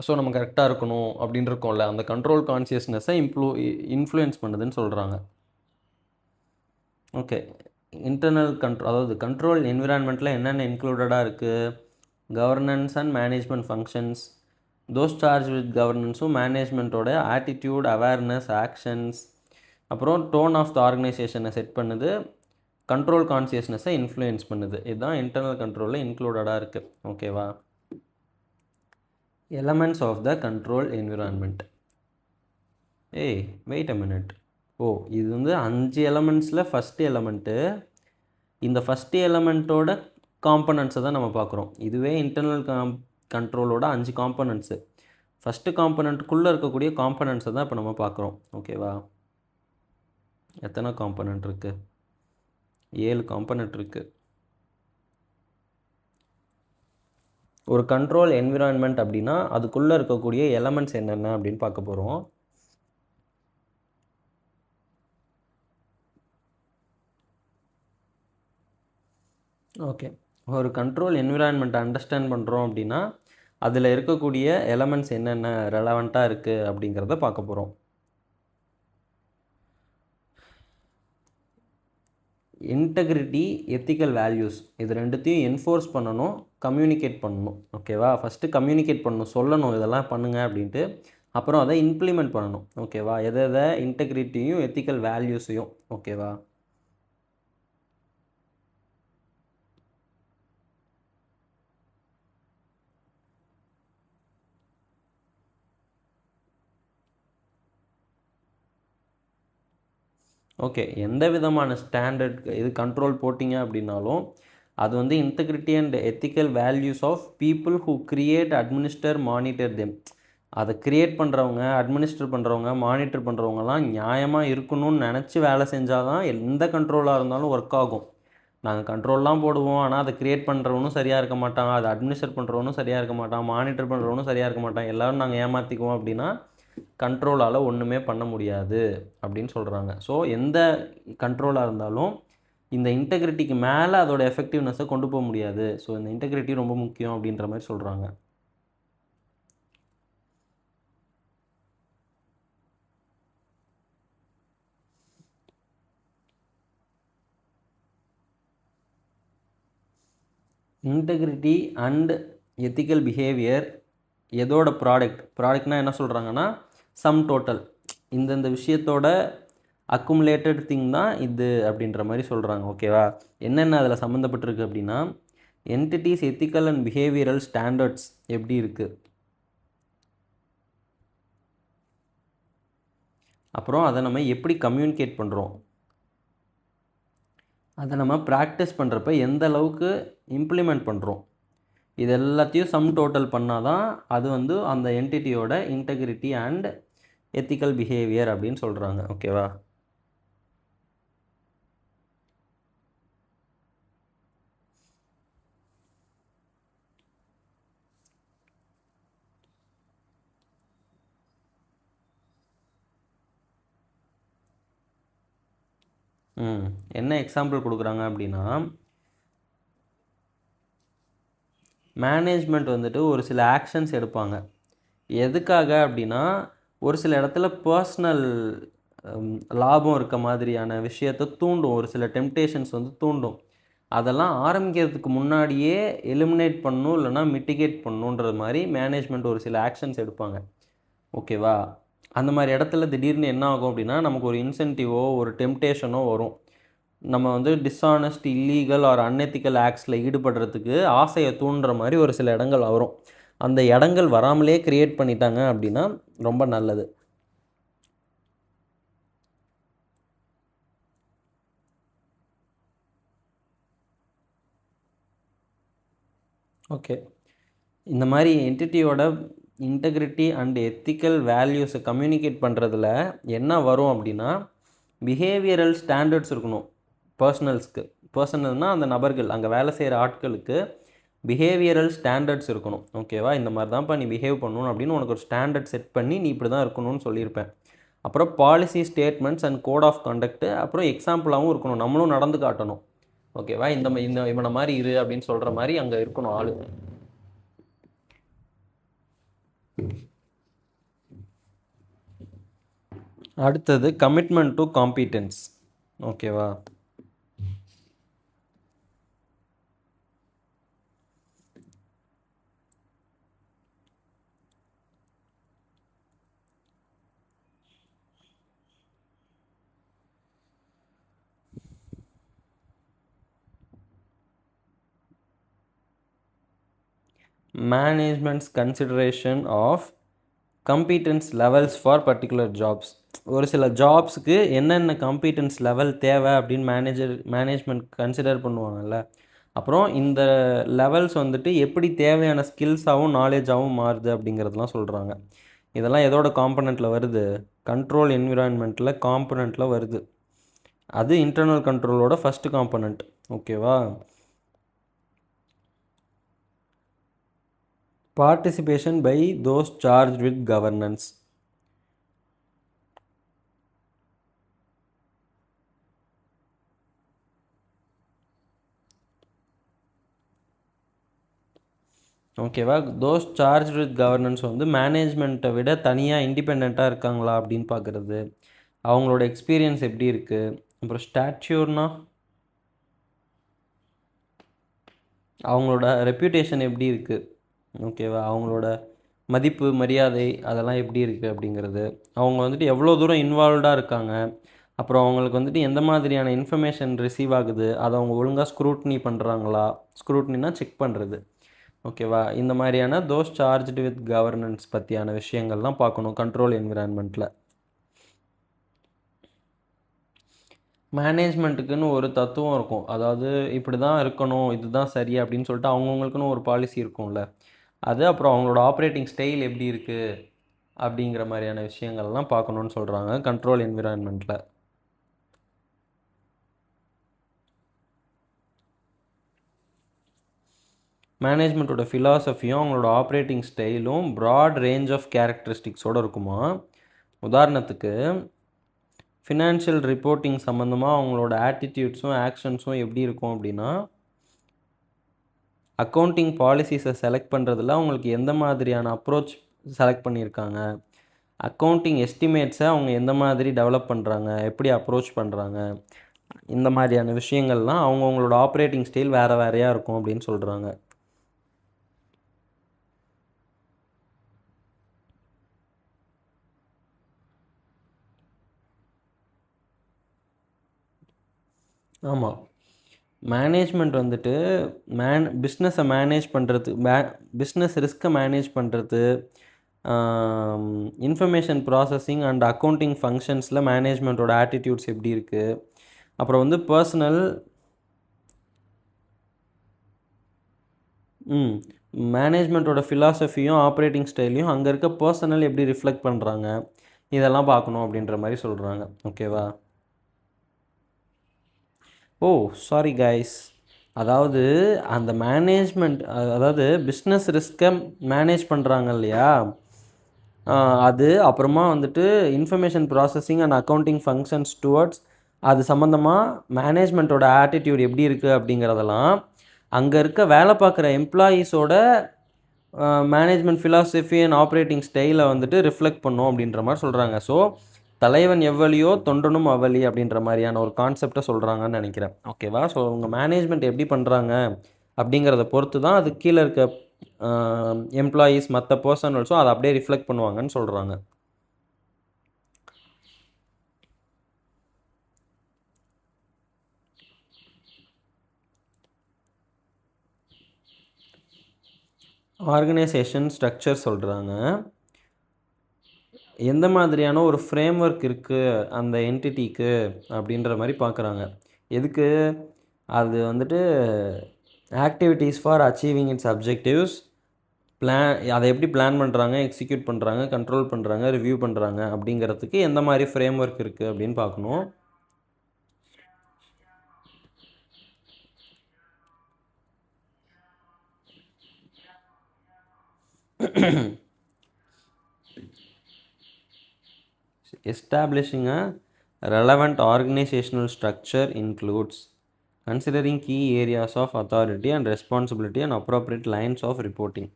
ஸோ நம்ம கரெக்டாக இருக்கணும் அப்படின்னு இருக்கோம்ல, அந்த கண்ட்ரோல் கான்ஷியஸ்னஸை இன்ஃப்ளூயன்ஸ் பண்ணுதுன்னு சொல்கிறாங்க. ஓகே, இன்டர்னல் கண்ட்ரோல், அதாவது கண்ட்ரோல் என்விரான்மெண்ட்டில் என்னென்ன இன்க்ளூடடாக இருக்குது? Governance and management functions, those charge with கவர்னன்ஸும் மேனேஜ்மெண்ட்டோட ஆட்டிடியூட், அவேர்னஸ், ஆக்ஷன்ஸ், அப்புறம் டோன் ஆஃப் த ஆர்கனைசேஷனை செட் பண்ணுது, கண்ட்ரோல் கான்ஷியஸ்னஸை இன்ஃப்ளூயன்ஸ் பண்ணுது. இதுதான் இன்டர்னல் கண்ட்ரோலில் இன்க்ளூடடாக இருக்குது. ஓகேவா? Elements of the control environment. Wait a minute. இது வந்து 5 எலமெண்ட்ஸில் ஃபஸ்ட்டு எலமெண்ட்டு. இந்த ஃபஸ்ட்டு எலமெண்ட்டோட காம்பனன்ட்ஸை தான் நம்ம பார்க்குறோம். இதுவே இன்டர்னல் கண்ட்ரோலோட 5 காம்பனன்ட்ஸு. ஃபஸ்ட்டு காம்பனண்ட்டுக்குள்ளே இருக்கக்கூடிய காம்பனன்ட்ஸை தான் இப்போ நம்ம பார்க்குறோம். ஓகேவா? எத்தனை காம்பனண்ட் இருக்குது? 7 காம்பனண்ட் இருக்குது. ஒரு கண்ட்ரோல் என்விரான்மெண்ட் அப்படின்னா அதுக்குள்ளே இருக்கக்கூடிய எலமெண்ட்ஸ் என்னென்ன அப்படின்னு பார்க்க போகிறோம். ஓகே, ஒரு கண்ட்ரோல் என்விரான்மெண்ட்டை அண்டர்ஸ்டாண்ட் பண்ணுறோம் அப்படின்னா அதில் இருக்கக்கூடிய எலமெண்ட்ஸ் என்னென்ன ரெலவெண்ட்டாக இருக்குது அப்படிங்கிறத பார்க்க போகிறோம். இன்டெகிரிட்டி, எத்திக்கல் வேல்யூஸ், இது ரெண்டுத்தையும் என்ஃபோர்ஸ் பண்ணணும், கம்யூனிகேட் பண்ணணும். ஓகேவா? ஃபஸ்ட்டு கம்யூனிகேட் பண்ணணும், சொல்லணும் இதெல்லாம் பண்ணுங்கள் அப்படின்ட்டு. அப்புறம் அதை இம்ப்ளிமெண்ட் பண்ணணும். ஓகேவா? எதை இன்டெகிரிட்டியும் எத்திக்கல் வேல்யூஸையும். ஓகேவா? ஓகே, எந்த விதமான ஸ்டாண்டர்ட் இது கண்ட்ரோல் போட்டிங்க அப்படின்னாலும் அது வந்து integrity and ethical values of people who create, administer, monitor them. அதை க்ரியேட் பண்ணுறவங்க, அட்மினிஸ்டர் பண்ணுறவங்க, மானிட்டர் பண்ணுறவங்கலாம் நியாயமாக இருக்கணும்னு நினச்சி வேலை செஞ்சால் தான் எந்த கண்ட்ரோலாக இருந்தாலும் ஒர்க் ஆகும். நாங்கள் கண்ட்ரோல்லாம் போடுவோம், ஆனால் அதை க்ரியேட் பண்ணுறவனும் சரியாக இருக்க மாட்டான், அதை அட்மினிஸ்டர் பண்ணுறவனும் சரியாக இருக்க மாட்டான், மானிட்டர் பண்ணுறவனும் சரியாக இருக்க மாட்டான், எல்லோரும் நாங்கள் ஏமாற்றிக்குவோம் அப்படின்னா கண்ட்ரோலால் ஒன்றுமே பண்ண முடியாது அப்படின்னு சொல்கிறாங்க. ஸோ எந்த கண்ட்ரோலாக இருந்தாலும் இந்த இன்டெகிரிட்டிக்கு மேலே அதோட எஃபெக்டிவ்னஸை கொண்டு போக முடியாது. ஸோ இந்த இன்டெகிரிட்டி ரொம்ப முக்கியம் அப்படின்ற மாதிரி சொல்கிறாங்க. இன்டெகிரிட்டி அண்ட் எத்திக்கல் பிஹேவியர் எதோட ப்ராடக்ட்னால் என்ன சொல்கிறாங்கன்னா சம் டோட்டல், இந்தந்த விஷயத்தோட அக்குமுலேட்டட் திங் தான் இது அப்படின்ற மாதிரி சொல்கிறாங்க. ஓகேவா? என்னென்ன அதில் சம்மந்தப்பட்டிருக்கு அப்படின்னா entities ethical and behavioural standards எப்படி இருக்குது, அப்புறம் அதை நம்ம எப்படி கம்யூனிகேட் பண்ணுறோம், அதை நம்ம ப்ராக்டிஸ் பண்ணுறப்ப எந்த அளவுக்கு இம்ப்ளிமெண்ட் பண்ணுறோம், இது எல்லாத்தையும் சம் டோட்டல் பண்ணால் தான் அது வந்து அந்த என்டிட்டியோட இன்டெகிரிட்டி அண்ட் எத்திக்கல் பிஹேவியர் அப்படின்னு சொல்கிறாங்க. ஓகேவா? என்ன எக்ஸாம்பிள் கொடுக்குறாங்க அப்படின்னா மேனேஜ்மெண்ட் வந்துட்டு ஒரு சில ஆக்ஷன்ஸ் எடுப்பாங்க. எதுக்காக அப்படின்னா ஒரு சில இடத்துல பர்சனல் லாபம் இருக்க மாதிரியான விஷயத்தை தூண்டும், ஒரு சில டெம்டேஷன்ஸ் வந்து தூண்டும். அதெல்லாம் ஆரம்பிக்கிறதுக்கு முன்னாடியே எலிமினேட் பண்ணணும், இல்லைனா மிட்டிகேட் பண்ணணுன்றது மாதிரி மேனேஜ்மெண்ட் ஒரு சில ஆக்ஷன்ஸ் எடுப்பாங்க. ஓகேவா? அந்த மாதிரி இடத்துல திடீர்னு என்ன ஆகும் அப்படின்னா நமக்கு ஒரு இன்சென்டிவோ ஒரு டெம்டேஷனோ வரும். நம்ம வந்து டிஸ்ஆனஸ்ட், இல்லீகல் ஆர் அன்எத்திக்கல் ஆக்ட்ஸில் ஈடுபடுறதுக்கு ஆசையை தூண்டுற மாதிரி ஒரு சில இடங்கள் வரும். அந்த இடங்கள் வராமலே க்ரியேட் பண்ணிட்டாங்க அப்படின்னா ரொம்ப நல்லது. ஓகே, இந்த மாதிரி என்டிட்டியோட இன்டெகிரிட்டி அண்ட் எத்திக்கல் வேல்யூஸை கம்யூனிகேட் பண்ணுறதுல என்ன வரும் அப்படின்னா பிஹேவியரல் ஸ்டாண்டர்ட்ஸ் இருக்கணும். பர்சனல்னால் அந்த நபர்கள் அங்கே வேலை செய்கிற ஆட்களுக்கு பிஹேவியரல் ஸ்டாண்டர்ட்ஸ் இருக்கணும். ஓகேவா, இந்த மாதிரி தான்ப்பா நீ பிஹேவ் பண்ணணும் அப்படின்னு உனக்கு ஒரு ஸ்டாண்டர்ட் செட் பண்ணி நீ இப்படி தான் இருக்கணும்னு சொல்லியிருப்பேன். அப்புறம் policy statements and code of conduct, அப்புறம் எக்ஸாம்பிளாகவும் இருக்கணும், நம்மளும் நடந்து காட்டணும். ஓகேவா, இந்த இவனை மாதிரி இரு அப்படின்னு சொல்கிற மாதிரி அங்கே இருக்கணும் ஆளு. அடுத்தது கமிட்மெண்ட் டு காம்பிடன்ஸ். ஓகேவா, management's consideration of competence levels for particular jobs. ஒரு சில ஜாப்ஸுக்கு என்னென்ன கம்பீட்டன்ஸ் லெவல் தேவை அப்படின்னு மேனேஜ்மெண்ட் கன்சிடர் பண்ணுவாங்கல்ல. அப்புறம் இந்த லெவல்ஸ் வந்துட்டு எப்படி தேவையான ஸ்கில்ஸாகவும் நாலேஜாகவும் மாறுது அப்படிங்கிறதுலாம் சொல்கிறாங்க. இதெல்லாம் எதோட காம்பனண்ட்டில் வருது? கண்ட்ரோல் என்விரான்மெண்ட்டில் காம்பனண்ட்டில் வருது. அது இன்டர்னல் கண்ட்ரோலோட ஃபஸ்ட்டு காம்பனண்ட். ஓகேவா, participation by those charged with governance. ஓகேவா, தோஸ் சார்ஜ் வித் கவர்னன்ஸ் வந்து மேனேஜ்மெண்ட்டை விட தனியாக இண்டிபெண்ட்டாக இருக்காங்களா அப்படின்னு பார்க்குறது, அவங்களோட எக்ஸ்பீரியன்ஸ் எப்படி இருக்குது. அப்புறம் ஸ்டாட்யூர்னா அவங்களோட ரெப்யூட்டேஷன் எப்படி இருக்குது. ஓகேவா, அவங்களோட மதிப்பு மரியாதை அதெல்லாம் எப்படி இருக்குது அப்படிங்கிறது, அவங்க வந்துட்டு எவ்வளோ தூரம் இன்வால்வ்டாக இருக்காங்க, அப்புறம் அவங்களுக்கு வந்துட்டு எந்த மாதிரியான இன்ஃபர்மேஷன் ரிசீவ் ஆகுது, அதை அவங்க ஒழுங்காக ஸ்க்ரூட்னி பண்ணுறாங்களா. ஸ்க்ரூட்னினா செக் பண்ணுறது. ஓகேவா, இந்த மாதிரியான தோஸ் சார்ஜ்டு வித் கவர்னன்ஸ் பற்றியான விஷயங்கள்லாம் பார்க்கணும் கண்ட்ரோல் என்விரான்மெண்ட்டில். மேனேஜ்மெண்ட்டுக்குன்னு ஒரு தத்துவம் இருக்கும், அதாவது இப்படி தான் இருக்கணும், இதுதான் சரி அப்படின்னு சொல்லிட்டு அவங்கவுங்களுக்குன்னு ஒரு பாலிசி இருக்கும்ல அது. அப்புறம் அவங்களோட ஆப்ரேட்டிங் ஸ்டைல் எப்படி இருக்குது அப்படிங்கிற மாதிரியான விஷயங்கள்லாம் பார்க்கணுன்னு சொல்கிறாங்க கண்ட்ரோல் என்விரான்மெண்ட்டில். மேனேஜ்மெண்ட்டோட ஃபிலாசபியும் அவங்களோட ஆப்ரேட்டிங் ஸ்டைலும் ப்ராட் ரேஞ்ச் ஆஃப் கேரக்டரிஸ்டிக்ஸோடு இருக்குமா. உதாரணத்துக்கு ஃபினான்ஷியல் ரிப்போர்ட்டிங் சம்மந்தமாக அவங்களோட ஆட்டிடியூட்ஸும் ஆக்ஷன்ஸும் எப்படி இருக்கும் அப்படின்னா, அக்கௌண்டிங் பாலிசிஸை செலக்ட் பண்ணுறதுல அவங்களுக்கு எந்த மாதிரியான அப்ரோச் செலக்ட் பண்ணியிருக்காங்க, அக்கௌண்டிங் எஸ்டிமேட்ஸை அவங்க எந்த மாதிரி டெவலப் பண்ணுறாங்க, எப்படி அப்ரோச் பண்ணுறாங்க, இந்த மாதிரியான விஷயங்கள்லாம் அவங்கவுங்களோட ஆப்ரேட்டிங் ஸ்டைல் வேறு வேறையாக இருக்கும் அப்படின்னு சொல்கிறாங்க. ஆமாம், மேனேஜ்மெண்ட் வந்துட்டு பிஸ்னஸை மேனேஜ் பண்ணுறது, பிஸ்னஸ் ரிஸ்க்கை மேனேஜ் பண்ணுறது, இன்ஃபர்மேஷன் ப்ராசஸிங் அண்ட் அக்கௌண்டிங் ஃபங்க்ஷன்ஸில் மேனேஜ்மெண்ட்டோட ஆட்டிடியூட்ஸ் எப்படி இருக்குது, அப்புறம் வந்து பர்சனல் மேனேஜ்மெண்ட்டோட ஃபிலாசபியும் ஆப்ரேட்டிங் ஸ்டைலையும் அங்கே இருக்க பர்சனல் எப்படி ரிஃப்ளெக்ட் பண்ணுறாங்க, இதெல்லாம் பார்க்கணும் அப்படின்ற மாதிரி சொல்கிறாங்க. ஓகேவா, சாரி கைஸ், அதாவது அந்த மேனேஜ்மெண்ட், அதாவது பிஸ்னஸ் ரிஸ்க்கை மேனேஜ் பண்ணுறாங்க இல்லையா, அது அப்புறமா வந்துட்டு information processing and accounting functions towards அது சம்மந்தமாக மேனேஜ்மெண்ட்டோட ஆட்டிடியூட் எப்படி இருக்குது அப்படிங்கிறதெல்லாம் அங்கே இருக்க வேலை பார்க்குற எம்ப்ளாயீஸோட மேனேஜ்மெண்ட் ஃபிலாசபி அண்ட் ஆப்ரேட்டிங் ஸ்டைலை வந்துட்டு ரிஃப்ளெக்ட் பண்ணும் அப்படின்ற மாதிரி சொல்கிறாங்க. ஸோ தலைவன் எவ்வளியோ தொண்டனும் அவ்வளி அப்படின்ற மாதிரியான ஒரு கான்செப்டை சொல்கிறாங்கன்னு நினைக்கிறேன். ஓகேவா, ஸோ உங்கள் மேனேஜ்மெண்ட் எப்படி பண்ணுறாங்க அப்படிங்கிறத பொறுத்து தான் அது கீழே இருக்க எம்ப்ளாயீஸ் மற்ற பர்சனல்ஸும் அதை அப்படியே ரிஃப்ளெக்ட் பண்ணுவாங்கன்னு சொல்கிறாங்க. ஆர்கனைசேஷன் ஸ்ட்ரக்சர் சொல்கிறாங்க, எந்த மாதிரியான ஒரு ஃப்ரேம் ஒர்க் இருக்குது அந்த என்டிட்டிக்கு அப்படின்ற மாதிரி பார்க்குறாங்க. எதுக்கு? அது வந்துட்டு activities for achieving its objectives, அதை எப்படி பிளான் பண்ணுறாங்க, எக்ஸிக்யூட் பண்ணுறாங்க, கண்ட்ரோல் பண்ணுறாங்க, ரிவ்யூ பண்ணுறாங்க அப்படிங்கிறதுக்கு எந்த மாதிரி ஃப்ரேம் ஒர்க் இருக்குது அப்படின்னு பார்க்கணும். Establishing a relevant organizational structure includes considering key areas of authority and responsibility and appropriate lines of reporting.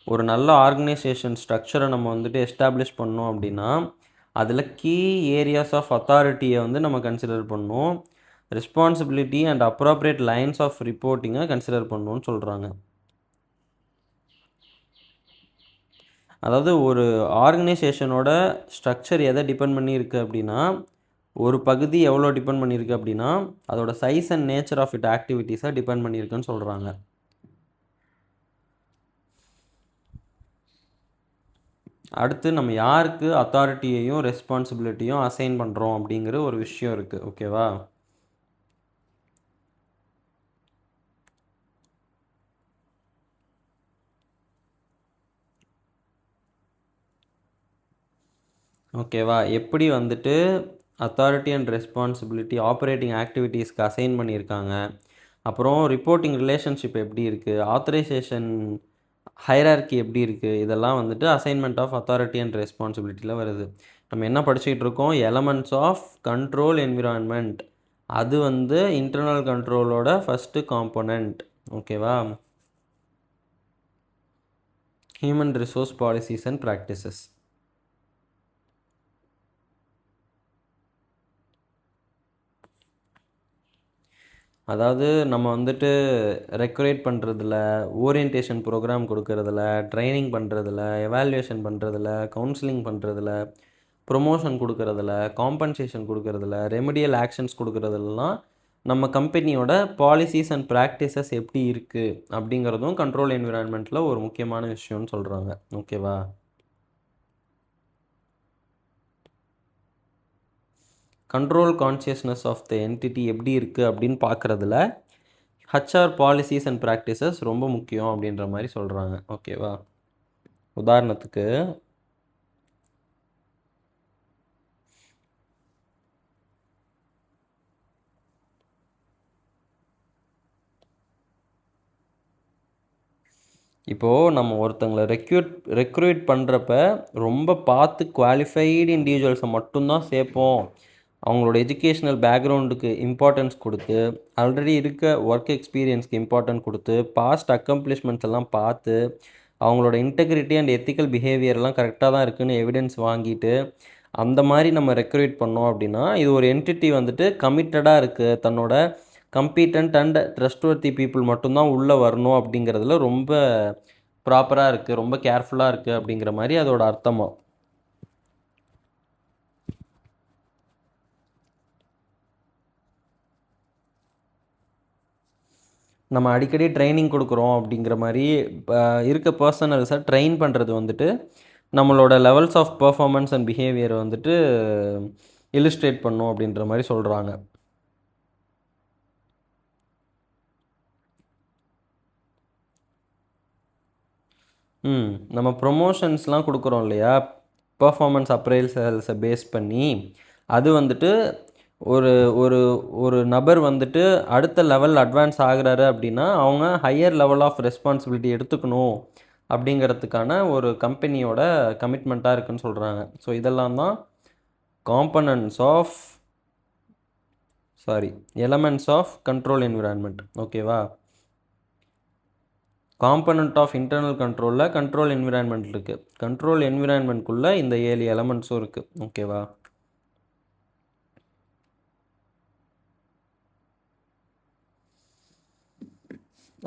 ஒரு நல்ல ஆர்கனைசேஷன் ஸ்ட்ரக்சரை நம்ம வந்துட்டு எஸ்டாப்ளிஷ் பண்ணோம் அப்படின்னா அதில் கீ ஏரியாஸ் ஆஃப் அத்தாரிட்டியை வந்து நம்ம கன்சிடர் பண்ணணும், responsibility and appropriate lines of ரிப்போர்ட்டிங்கை கன்சிடர் பண்ணணும்னு சொல்கிறாங்க. அதாவது ஒரு ஆர்கனைசேஷனோட ஸ்ட்ரக்சர் எதை டிபெண்ட் பண்ணியிருக்கு அப்படின்னா, ஒரு பகுதி எவ்வளோ டிபெண்ட் பண்ணியிருக்கு அப்படின்னா அதோட size and nature of it ஆக்டிவிட்டீஸை டிபெண்ட் பண்ணியிருக்குன்னு சொல்கிறாங்க. அடுத்து நம்ம யாருக்கு அத்தாரிட்டியையும் ரெஸ்பான்சிபிலிட்டியும் அசைன் பண்ணுறோம் அப்படிங்கிற ஒரு விஷயம் இருக்குது. ஓகேவா? ஓகேவா? எப்படி வந்துட்டு அத்தாரிட்டி அண்ட் ரெஸ்பான்சிபிலிட்டி ஆப்ரேட்டிங் ஆக்டிவிட்டீஸ்க்கு அசைன் பண்ணியிருக்காங்க, அப்புறம் ரிப்போர்ட்டிங் ரிலேஷன்ஷிப் எப்படி இருக்குது, ஆத்தரைசேஷன் ஹைரார்கி எப்படி இருக்குது, இதெல்லாம் வந்துட்டு அசைன்மெண்ட் ஆஃப் அத்தாரிட்டி அண்ட் ரெஸ்பான்சிபிலிட்டியில் வருது. நம்ம என்ன படிச்சுக்கிட்டு இருக்கோம்? Elements of control environment. அது வந்து இன்டர்னல் கண்ட்ரோலோட ஃபஸ்ட்டு காம்போனண்ட். ஓகேவா? Human resource policies and practices. அதாவது நம்ம வந்துட்டு ரெக்ரேட் பண்ணுறதுல, ஓரியன்டேஷன் ப்ரோக்ராம் கொடுக்கறதுல, ட்ரைனிங் பண்ணுறதுல, எவாலுவேஷன் பண்ணுறதுல, கவுன்சிலிங் பண்ணுறதுல, ப்ரொமோஷன் கொடுக்கறதுல, காம்பன்சேஷன் கொடுக்கறதுல, ரெமிடியல் ஆக்ஷன்ஸ் கொடுக்கறதுலாம் நம்ம கம்பெனியோட பாலிசிஸ் அண்ட் ப்ராக்டிசஸ் எப்படி இருக்குது அப்படிங்கிறதும் கண்ட்ரோல் என்விரான்மெண்ட்டில் ஒரு முக்கியமான விஷயம்னு சொல்கிறாங்க. ஓகேவா? Control consciousness of the entity எப்படி இருக்குது அப்படின்னு பார்க்குறதுல ஹச்ஆர் பாலிசிஸ் அண்ட் ப்ராக்டிசஸ் ரொம்ப முக்கியம் அப்படின்ற மாதிரி சொல்கிறாங்க. ஓகேவா? உதாரணத்துக்கு இப்போது நம்ம ஒருத்தங்களை ரெக்ரூட் பண்ணுறப்ப ரொம்ப பார்த்து குவாலிஃபைடு இண்டிவிஜுவல்ஸை மட்டும்தான் சேர்ப்போம், அவங்களோட எஜுகேஷ்னல் பேக்ரவுண்டுக்கு இம்பார்ட்டன்ஸ் கொடுத்து, ஆல்ரெடி இருக்க ஒர்க் எக்ஸ்பீரியன்ஸ்க்கு இம்பார்ட்டன்ட் கொடுத்து, பாஸ்ட் அக்கம்ப்ளிஷ்மெண்ட்ஸ் எல்லாம் பார்த்து, அவங்களோட இன்டெகிரிட்டி அண்ட் எத்திக்கல் பிஹேவியர்லாம் கரெக்டாக தான் இருக்குதுன்னு எவிடன்ஸ் வாங்கிட்டு அந்த மாதிரி நம்ம ரெக்ரூட் பண்ணோம் அப்படின்னா இது ஒரு என்டிட்டி வந்துட்டு கமிட்டடாக இருக்குது, தன்னோட கம்பீட்டன்ட் அண்ட் ட்ரஸ்ட்வர்த்தி பீப்புள் மட்டும்தான் உள்ளே வரணும் அப்படிங்கிறதுல ரொம்ப ப்ராப்பராக இருக்குது, ரொம்ப கேர்ஃபுல்லாக இருக்குது அப்படிங்கிற மாதிரி அதோட அர்த்தமாக. நம்ம அடிக்கடி ட்ரைனிங் கொடுக்குறோம் அப்படிங்கிற மாதிரி இருக்க பர்சனல்ஸை ட்ரெயின் பண்ணுறது வந்துட்டு நம்மளோட லெவல்ஸ் ஆஃப் பர்ஃபார்மன்ஸ் அண்ட் பிஹேவியரை வந்துட்டு இல்லுஸ்ட்ரேட் பண்ணும் அப்படின்ற மாதிரி சொல்கிறாங்க. நம்ம ப்ரொமோஷன்ஸ்லாம் கொடுக்குறோம் இல்லையா, பர்ஃபார்மன்ஸ் அப்ரைசல்ஸை பேஸ் பண்ணி, அது வந்துட்டு ஒரு ஒரு ஒரு நபர் வந்துட்டு அடுத்த லெவல் அட்வான்ஸ் ஆகுறாரு அப்படின்னா அவங்க ஹையர் லெவல் ஆஃப் ரெஸ்பான்சிபிலிட்டி எடுத்துக்கணும் அப்படிங்கிறதுக்கான ஒரு கம்பெனியோட கமிட்மெண்ட்டாக இருக்குன்னு சொல்கிறாங்க. ஸோ இதெல்லாம் தான் எலமெண்ட்ஸ் ஆஃப் கண்ட்ரோல் என்விரான்மெண்ட். ஓகேவா? காம்பனண்ட் ஆஃப் இன்டர்னல் கண்ட்ரோலில் கண்ட்ரோல் என்விரான்மெண்ட் இருக்குது, கண்ட்ரோல் என்விரான்மெண்ட்குள்ளே இந்த 7 எலமெண்ட்ஸும் இருக்குது. ஓகேவா?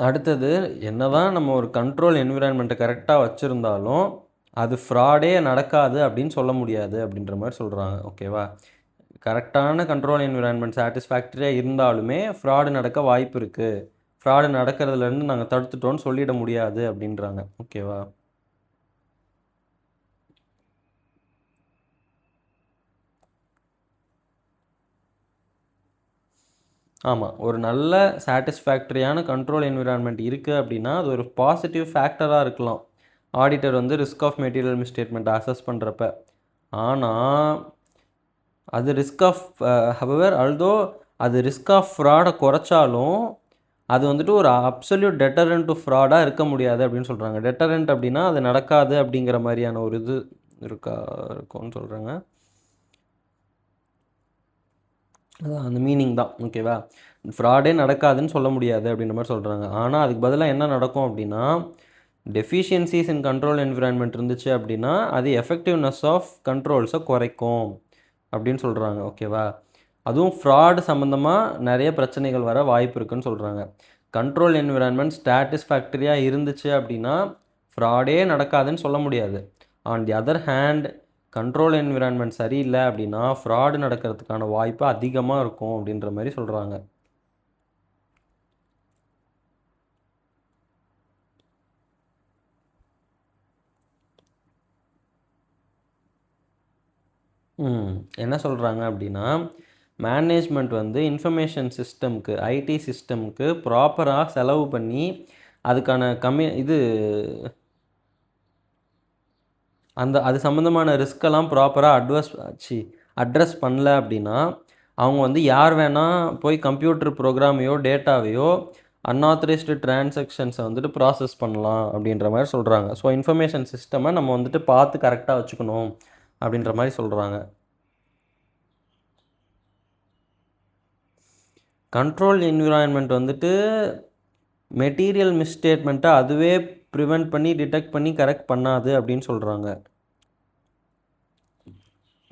அடுத்தது என்னதான் நம்ம ஒரு கண்ட்ரோல் என்விரான்மெண்ட்டை கரெக்டாக வச்சுருந்தாலும் அது ஃப்ராடே நடக்காது அப்படின்னு சொல்ல முடியாது அப்படின்ற மாதிரி சொல்கிறாங்க. ஓகேவா? கரெக்டான கண்ட்ரோல் என்விரான்மெண்ட் சாட்டிஸ்ஃபேக்டரியாக இருந்தாலுமே ஃப்ராடு நடக்க வாய்ப்பு இருக்குது, ஃப்ராடு நடக்கிறதுலேருந்து நாங்கள் தடுத்துட்டோன்னு சொல்லிட முடியாது அப்படின்றாங்க. ஓகேவா? ஆமாம், ஒரு நல்ல சாட்டிஸ்ஃபேக்டரியான கண்ட்ரோல் என்விரான்மெண்ட் இருக்குது அப்படின்னா அது ஒரு பாசிட்டிவ் ஃபேக்டராக இருக்கலாம். ஆடிட்டர் வந்து ரிஸ்க் ஆஃப் மெட்டீரியல் மிஸ்டேட்மெண்ட்டை அசஸ் பண்ணுறப்ப. ஆனால் அது ரிஸ்க் ஆஃப் ஹவவர் ஆல்தோ அது ரிஸ்க் ஆஃப் ஃப்ராடை குறைச்சாலும் அது வந்துட்டு ஒரு அப்சல்யூட் டெட்டரண்ட் டு ஃப்ராடாக இருக்க முடியாது அப்படின்னு சொல்கிறாங்க. டெட்டரண்ட் அப்படின்னா அது நடக்காது அப்படிங்கிற மாதிரியான ஒரு இது இருக்கும்னு சொல்கிறாங்க. அதான் அந்த மீனிங் தான். ஓகேவா, ஃப்ராடே நடக்காதுன்னு சொல்ல முடியாது அப்படின்ற மாதிரி சொல்கிறாங்க. ஆனால் அதுக்கு பதிலாக என்ன நடக்கும் அப்படின்னா, டெஃபிஷியன்சிஸ் இன் கண்ட்ரோல் என்விரான்மெண்ட் இருந்துச்சு அப்படின்னா அது எஃபெக்டிவ்னஸ் ஆஃப் கண்ட்ரோல்ஸை குறைக்கும் அப்படின்னு சொல்கிறாங்க. ஓகேவா, அதுவும் ஃப்ராடு சம்மந்தமாக நிறைய பிரச்சனைகள் வர வாய்ப்பு இருக்குன்னு சொல்கிறாங்க. கண்ட்ரோல் என்விரான்மெண்ட் சாட்டிஸ்ஃபேக்டரியாக இருந்துச்சு அப்படின்னா ஃப்ராடே நடக்காதுன்னு சொல்ல முடியாது. On the other hand control environment சரியில்லை அப்படின்னா ஃப்ராடு நடக்கிறதுக்கான வாய்ப்பு அதிகமாக இருக்கும் அப்படின்ற மாதிரி சொல்கிறாங்க. என்ன சொல்கிறாங்க அப்படின்னா, மேனேஜ்மெண்ட் வந்து இன்ஃபர்மேஷன் சிஸ்டம்க்கு, ஐடி சிஸ்டம்க்கு ப்ராப்பராக செலவு பண்ணி அதுக்கான அது சம்மந்தமான ரிஸ்க்கெல்லாம் ப்ராப்பராக அட்ரஸ் பண்ணல அப்படின்னா அவங்க வந்து யார் வேணால் போய் கம்ப்யூட்டர் ப்ரோக்ராமையோ டேட்டாவையோ அன்ஆத்தரைஸ்டு டிரான்சாக்ஷன்ஸை வந்துட்டு ப்ராசஸ் பண்ணலாம் அப்படின்ற மாதிரி சொல்கிறாங்க. ஸோ இன்ஃபர்மேஷன் சிஸ்டமை நம்ம வந்துட்டு பார்த்து கரெக்டாக வச்சுக்கணும் அப்படின்ற மாதிரி சொல்கிறாங்க. கண்ட்ரோல் என்விரான்மெண்ட் வந்துட்டு மெட்டீரியல் மிஸ்டேட்மெண்ட்டை அதுவே ப்ரிவெண்ட் பண்ணி டிடெக்ட் பண்ணி கரெக்ட் பண்ணாது அப்படின்னு சொல்கிறாங்க.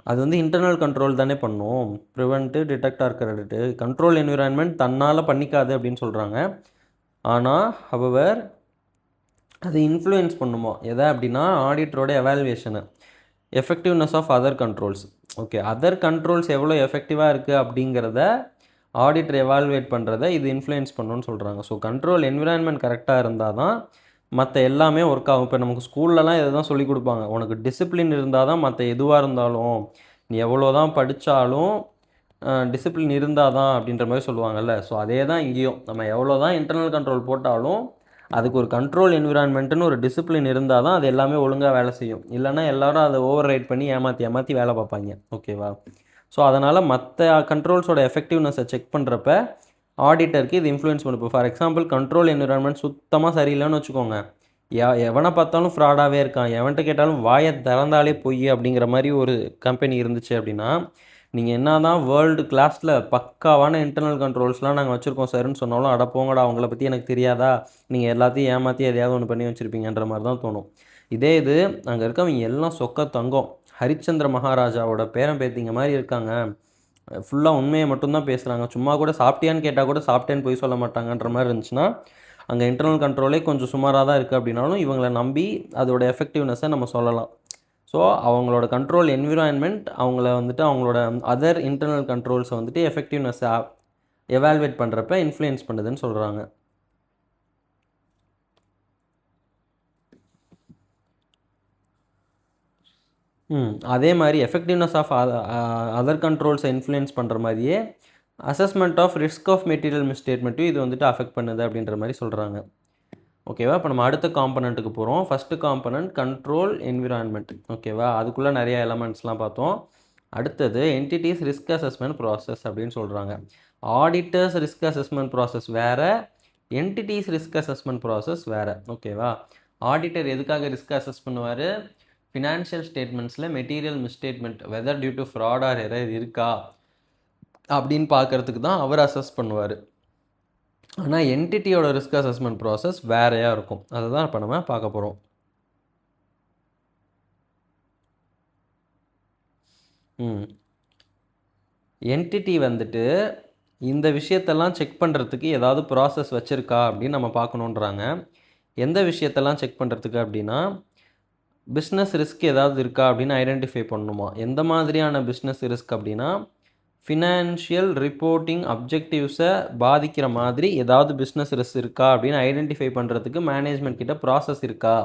அது வந்து இன்டர்னல் கண்ட்ரோல் தானே பண்ணும், prevent detect or correct. Control environment தன்னால் பண்ணிக்காது அப்படின்னு சொல்கிறாங்க. ஆனால் ஹவவர் அது இன்ஃப்ளூயன்ஸ் பண்ணுமோ எதை அப்படின்னா ஆடிட்டரோட எவாலுவேஷனை, effectiveness of other controls. Okay, other controls எவ்வளோ எஃபெக்டிவாக இருக்குது அப்படிங்கிறத ஆடிட்டர் எவாலுவேட் பண்ணுறதை இது இன்ஃப்ளூயன்ஸ் பண்ணணும்னு சொல்கிறாங்க. ஸோ கண்ட்ரோல் என்விரான்மெண்ட் கரெக்டாக இருந்தால் தான் மற்ற எல்லாமே ஒர்க் ஆகும். இப்போ நமக்கு ஸ்கூல்லலாம் இதை தான் சொல்லிக் கொடுப்பாங்க, உனக்கு டிசிப்ளின் இருந்தால் தான் மற்ற எதுவாக இருந்தாலும், நீ எவ்வளோ தான் படித்தாலும் டிசிப்ளின் இருந்தால் தான் அப்படின்ற மாதிரி சொல்லுவாங்கல்ல. ஸோ அதே தான் இங்கேயும், நம்ம எவ்வளோ தான் இன்டர்னல் கண்ட்ரோல் போட்டாலும் அதுக்கு ஒரு கண்ட்ரோல் என்விரான்மெண்ட்டுன்னு ஒரு டிசிப்ளின் இருந்தால் தான் அது எல்லாமே ஒழுங்காக வேலை செய்யும். இல்லைனா எல்லோரும் அதை ஓவர் ரைட் பண்ணி ஏமாற்றி வேலை பார்ப்பாங்க. ஓகேவா, ஸோ அதனால் மற்ற கண்ட்ரோல்ஸோட எஃபெக்டிவ்னஸை செக் பண்ணுறப்ப ஆடிட்டருக்கு இது இன்ஃப்ளூயன்ஸ் பண்ணும். இப்போ ஃபார் எக்ஸாம்பிள் கண்ட்ரோல் என்விரான்மெண்ட் சுத்தமாக சரியில்லைன்னு வச்சுக்கோங்க, எவனை பார்த்தாலும் ஃப்ராடாகவே இருக்கான், எவன்கிட்ட கேட்டாலும் வாயை திறந்தாலே பொய் அப்படிங்கிற மாதிரி ஒரு கம்பெனி இருந்துச்சு அப்படின்னா, நீங்கள் என்ன தான் வேர்ல்டு கிளாஸில் பக்காவான இன்டர்னல் கண்ட்ரோல்ஸ்லாம் நாங்கள் வச்சுருக்கோம் சார்ன்னு சொன்னாலும், அடப்போங்கடா அவங்கள பற்றி எனக்கு தெரியாதா, நீங்கள் எல்லாத்தையும் ஏமாற்றி எதையாவது ஒன்று பண்ணி வச்சுருப்பீங்கன்ற மாதிரி தான் தோணும். இதே இது அங்கே இருக்கவங்க எல்லாம் சொக்க தங்கம், ஹரிச்சந்திர மகாராஜாவோட பேரன் பேத்திங்க மாதிரி இருக்காங்க, ஃபுல்லாக உண்மையை மட்டும்தான் பேசுகிறாங்க, சும்மா கூட சாப்பிட்டியான்னு கேட்டால் கூட சாப்பிட்டேன்னு போய் சொல்ல மாட்டாங்கன்ற மாதிரி இருந்துச்சுன்னா அங்கே இன்டர்னல் கண்ட்ரோலே கொஞ்சம் சுமாராக தான் இருக்குது அப்படின்னாலும் இவங்களை நம்பி அதோட எஃபெக்டிவ்னஸை நம்ம சொல்லலாம். ஸோ அவங்களோட கண்ட்ரோல் என்விரான்மெண்ட் அவங்கள வந்துட்டு அவங்களோட அதர் இன்டர்னல் கண்ட்ரோல்ஸை வந்துட்டு எஃபெக்டிவ்னஸை எவால்வேட் பண்ணுறப்ப இன்ஃப்ளூயன்ஸ் பண்ணுதுன்னு சொல்கிறாங்க. அதே மாதிரி எஃபெக்டிவ்னஸ் ஆஃப் அதர் கண்ட்ரோல்ஸை இன்ஃப்ளூயன்ஸ் பண்ணுற மாதிரியே assessment of risk of material மிஸ்டேட்மெண்ட்டும் இது வந்துட்டு அஃபெக்ட் பண்ணுது அப்படின்ற மாதிரி சொல்கிறாங்க. ஓகேவா, இப்போ நம்ம அடுத்த காம்பனண்ட்டுக்கு போகிறோம். First component control environment. ஓகேவா, அதுக்குள்ளே நிறைய எலமெண்ட்ஸ்லாம் பார்த்தோம். அடுத்தது என்டிட்டிஸ் ரிஸ்க் அசஸ்மெண்ட் ப்ராசஸ் அப்படின்னு சொல்கிறாங்க. ஆடிட்டர்ஸ் ரிஸ்க் அசஸ்மெண்ட் ப்ராசஸ் வேறு, என்டிட்டிஸ் ரிஸ்க் அசஸ்மெண்ட் ப்ராசஸ் வேறு. ஓகேவா, ஆடிட்டர் எதுக்காக ரிஸ்க் அசஸ் பண்ணுவார், ஃபினான்ஷியல் ஸ்டேட்மெண்ட்ஸில் material misstatement whether due to fraud or error இருக்கா அப்படின்னு பார்க்குறதுக்கு தான் அவர் அசஸ் பண்ணுவார். ஆனால் என்டிட்டியோட ரிஸ்க் அசஸ்மெண்ட் ப்ராசஸ் வேறையாக இருக்கும். அதை தான் இப்போ நம்ம பார்க்க போகிறோம். என்டிட்டி வந்துட்டு இந்த விஷயத்தெல்லாம் செக் பண்ணுறதுக்கு ஏதாவது ப்ராசஸ் வச்சுருக்கா அப்படின்னு நம்ம பார்க்கணுன்றாங்க. எந்த விஷயத்தெல்லாம் செக் பண்ணுறதுக்கு அப்படின்னா, பிஸ்னஸ் ரிஸ்க் ஏதாவது இருக்கா அப்படின்னு ஐடென்டிஃபை பண்ணணுமா. எந்த மாதிரியான பிஸ்னஸ் ரிஸ்க் அப்படின்னா, ஃபினான்ஷியல் ரிப்போர்ட்டிங் அப்ஜெக்டிவ்ஸை பாதிக்கிற மாதிரி ஏதாவது பிஸ்னஸ் ரிஸ்க் இருக்கா அப்படின்னு ஐடென்டிஃபை பண்ணுறதுக்கு மேனேஜ்மெண்ட் கிட்ட ப்ராசஸ் இருக்கா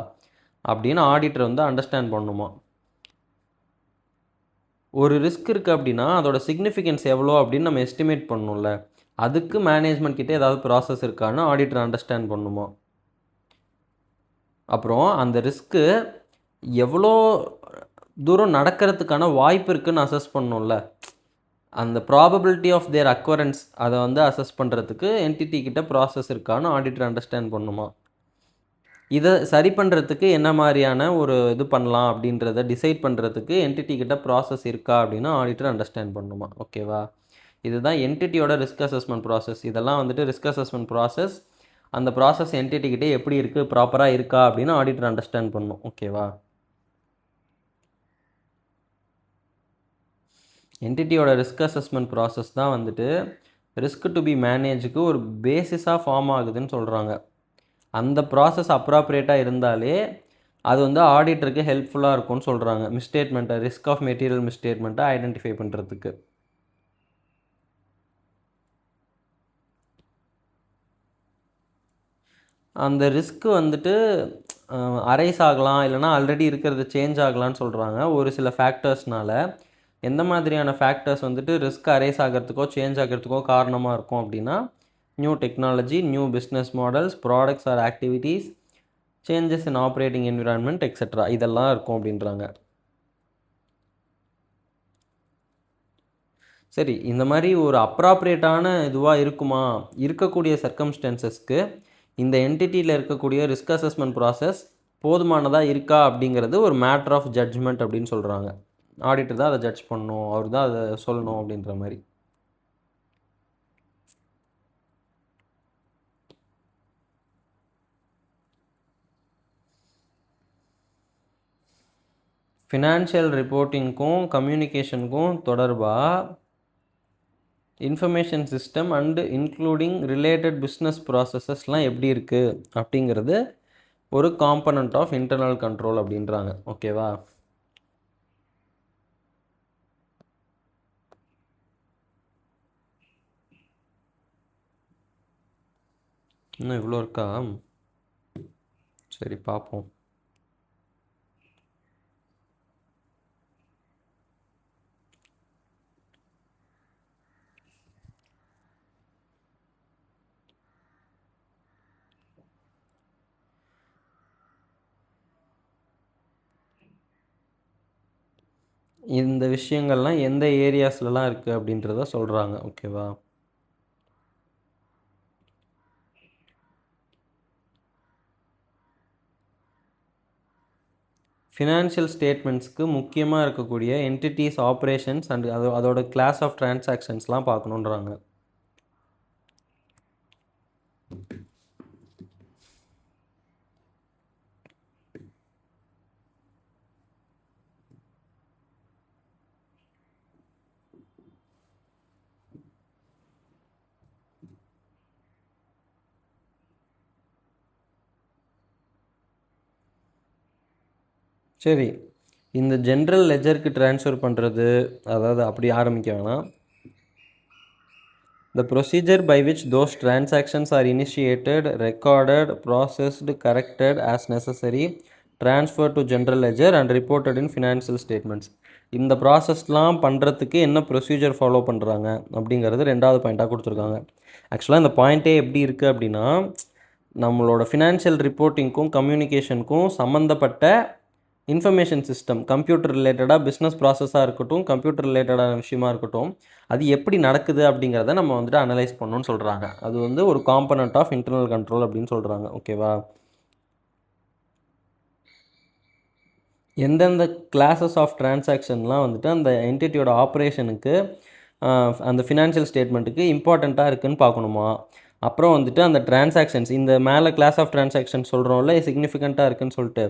அப்படின்னு ஆடிட்டர் வந்து அண்டர்ஸ்டாண்ட் பண்ணணுமா. ஒரு ரிஸ்க் இருக்குது அப்படின்னா அதோட சிக்னிஃபிகன்ஸ் எவ்வளோ அப்படின்னு நம்ம எஸ்டிமேட் பண்ணணும்ல, அதுக்கு மேனேஜ்மெண்ட் கிட்டே ஏதாவது ப்ராசஸ் இருக்கான்னு ஆடிட்டர் அண்டர்ஸ்டாண்ட் பண்ணணுமா. அப்புறம் அந்த ரிஸ்க்கு எவ்வளோ தூரம் நடக்கிறதுக்கான வாய்ப்பு இருக்குதுன்னு அசஸ் பண்ணணும்ல. அந்த ப்ராபபிலிட்டி ஆஃப் தேர் அக்வரன்ஸ் அதை வந்து அசஸ் பண்ணுறதுக்கு என்டிட்டி கிட்ட ப்ராசஸ் இருக்கான்னு ஆடிட்டர் அண்டர்ஸ்டாண்ட் பண்ணுமா. இதை சரி பண்ணுறதுக்கு என்ன மாதிரியான ஒரு இது பண்ணலாம் அப்படின்றத டிசைட் பண்ணுறதுக்கு என்டிட்டி கிட்ட ப்ராசஸ் இருக்கா அப்படின்னு ஆடிட்டர் அண்டர்ஸ்டாண்ட் பண்ணுமா. ஓகேவா. இதுதான் என்டிட்டியோட ரிஸ்க் அசஸ்மெண்ட் ப்ராசஸ். இதெல்லாம் வந்துட்டு ரிஸ்க் அசஸ்மெண்ட் ப்ராசஸ். அந்த ப்ராசஸ் என்டிட்டி கிட்டே எப்படி இருக்குது, ப்ராப்பராக இருக்கா அப்படின்னு ஆடிட்டர் அண்டர்ஸ்டாண்ட் பண்ணும். ஓகேவா. என்டிட்டியோட ரிஸ்க் அசஸ்மெண்ட் ப்ராசஸ் தான் வந்துட்டு ரிஸ்க் டு பி மேனேஜுக்கு ஒரு பேசிஸாக ஃபார்ம் ஆகுதுன்னு சொல்கிறாங்க. அந்த ப்ராசஸ் அப்ராப்ரியேட்டாக இருந்தாலே அது வந்து ஆடிட்டருக்கு ஹெல்ப்ஃபுல்லாக இருக்கும்னு சொல்கிறாங்க. மிஸ்டேட்மெண்ட்டை, ரிஸ்க் ஆஃப் மெட்டீரியல் மிஸ்டேட்மெண்ட்டை ஐடென்டிஃபை பண்ணுறதுக்கு. அந்த ரிஸ்க்கு வந்துட்டு அரைஸ் ஆகலாம், இல்லைனா ஆல்ரெடி இருக்கிறது சேஞ்ச் ஆகலான்னு சொல்கிறாங்க ஒரு சில ஃபேக்டர்ஸ்னால. எந்த மாதிரியான ஃபேக்டர்ஸ் வந்துட்டு ரிஸ்க் அரைஸ் ஆகிறதுக்கோ சேஞ்ச் ஆகிறதுக்கோ காரணமாக இருக்கும் அப்படின்னா, new technology, new business models, products or activities, changes in operating environment etcetera, இதெல்லாம் இருக்கும் அப்படின்றாங்க. சரி, இந்த மாதிரி ஒரு அப்ராப்ரியேட்டான இதுவாக இருக்குமா, இருக்கக்கூடிய சர்க்கம்ஸ்டான்சஸ்க்கு இந்த என்டிட்டியில் இருக்கக்கூடிய ரிஸ்க் அசஸ்மெண்ட் ப்ராசஸ் போதுமானதாக இருக்கா அப்படிங்கிறது ஒரு மேட்டர் ஆஃப் ஜட்ஜ்மெண்ட் அப்படின்னு சொல்கிறாங்க. ஆடிட்டர் தான் அதை ஜட்ஜ் பண்ணணும், அவர் தான் அதை சொல்லணும் அப்படின்ற மாதிரி. ஃபினான்ஷியல் ரிப்போர்ட்டிங்க்கும் கம்யூனிகேஷனுக்கும் தொடர்பாக information system and including related business ப்ராசஸஸ்லாம் எப்படி இருக்குது அப்படிங்கிறது ஒரு காம்பனண்ட் ஆஃப் இன்டர்னல் கண்ட்ரோல் அப்படின்றாங்க. ஓகேவா. இன்னும் இவ்வளோ இருக்கா? சரி, பார்ப்போம். இந்த விஷயங்கள்லாம் எந்த ஏரியாஸ்லலாம் இருக்குது அப்படின்றத சொல்கிறாங்க. ஓகேவா. ஃபினான்ஷியல் ஸ்டேட்மெண்ட்ஸ்க்கு முக்கியமாக இருக்கக்கூடிய என்டிட்டிஸ், ஆப்ரேஷன்ஸ் அண்ட் அதோட கிளாஸ் ஆஃப் டிரான்சாக்ஷன்ஸ்லாம் பார்க்கணுன்றாங்க. சரி, இந்த ஜென்ரல் லெஜருக்கு ட்ரான்ஸ்ஃபர் பண்ணுறது, அதாவது அப்படி ஆரம்பிக்க வேணாம். The procedure by which those transactions are initiated, recorded, processed, corrected as necessary, transferred to general ledger and reported in financial statements. இந்த ப்ராசஸ்லாம் பண்ணுறதுக்கு என்ன ப்ரொசீஜர் ஃபாலோ பண்ணுறாங்க அப்படிங்கிறது ரெண்டாவது பாயிண்ட்டாக கொடுத்துருக்காங்க. ஆக்சுவலாக இந்த பாயிண்ட்டே எப்படி இருக்குது அப்படின்னா, நம்மளோட ஃபினான்ஷியல் ரிப்போர்ட்டிங்க்கும் கம்யூனிகேஷனுக்கும் சம்மந்தப்பட்ட இன்ஃபர்மேஷன் சிஸ்டம், கம்ப்யூட்டர் ரிலேட்டடாக பிஸ்னஸ் ப்ராசஸாக இருக்கட்டும், கம்ப்யூட்டர் ரிலேட்டடான விஷயமா இருக்கட்டும், அது எப்படி நடக்குது அப்படிங்கிறத நம்ம வந்துட்டு அனலைஸ் பண்ணணும்னு சொல்கிறாங்க. அது வந்து ஒரு காம்பனண்ட் ஆஃப் இன்டர்னல் கண்ட்ரோல் அப்படின்னு சொல்கிறாங்க. ஓகேவா. எந்தெந்த கிளாஸஸ் ஆஃப் டிரான்சாக்ஷன்லாம் வந்துட்டு அந்த என்டிட்டியோட ஆப்ரேஷனுக்கு, அந்த ஃபினான்ஷியல் ஸ்டேட்மெண்ட்டுக்கு இம்பார்ட்டண்ட்டாக இருக்குதுன்னு பார்க்கணுமா. அப்புறம் வந்துட்டு அந்த டிரான்சாக்ஷன்ஸ், இந்த மேலே கிளாஸ் ஆஃப் டிரான்சாக்ஷன் சொல்கிறோம்ல, சிக்னிஃபிகண்ட்டாக இருக்குதுன்னு சொல்லிட்டு,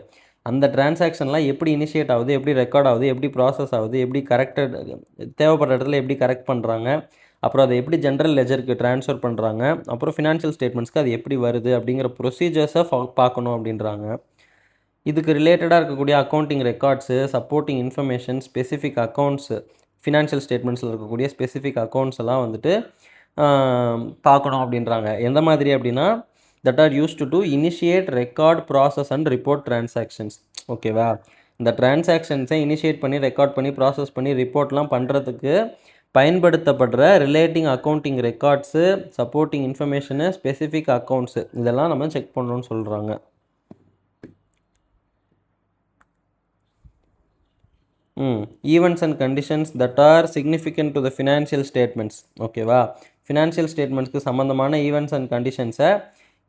அந்த டிரான்சாக்ஷன்லாம் எப்படி இனிஷியேட் ஆகுது, எப்படி ரெக்கார்ட் ஆகுது, எப்படி ப்ராசஸ் ஆகுது, எப்படி கரெக்டட், தேவைப்படுற இடத்துல எப்படி கரெக்ட் பண்ணுறாங்க, அப்புறம் அதை எப்படி ஜென்ரல் லெஜருக்கு ட்ரான்ஸ்ஃபர் பண்ணுறாங்க, அப்புறம் ஃபினான்ஷியல் ஸ்டேட்மெண்ட்ஸ்க்கு அது எப்படி வருது அப்படிங்கிற ப்ரொசீஜர்ஸை பார்க்கணும் அப்படின்றாங்க. இதுக்கு ரிலேட்டடாக இருக்கக்கூடிய accounting records, supporting information, specific accounts, financial ஸ்டேட்மெண்ட்ஸில் இருக்கக்கூடிய ஸ்பெசிஃபிக் அக்கௌண்ட்ஸ் எல்லாம் வந்துட்டு பார்க்கணும் அப்படின்றாங்க. எந்த மாதிரி அப்படின்னா, that are used to initiate, record, process and report transactions. ஓகேவா. இந்த டிரான்சாக்ஷன்ஸை இனிஷியேட் பண்ணி, ரெக்கார்ட் பண்ணி, ப்ராசஸ் பண்ணி, ரிப்போர்ட்லாம் பண்ணுறதுக்கு பயன்படுத்தப்படுற relating accounting records, supporting information, specific accounts, இதெல்லாம் நம்ம செக் பண்ணணும்னு சொல்கிறாங்க. Events and conditions that are significant to the financial statements. ஓகேவா, ஃபினான்ஷியல் ஸ்டேட்மெண்ட்ஸ்க்கு சம்மந்தமான ஈவெண்ட்ஸ் அண்ட் கண்டிஷன்ஸை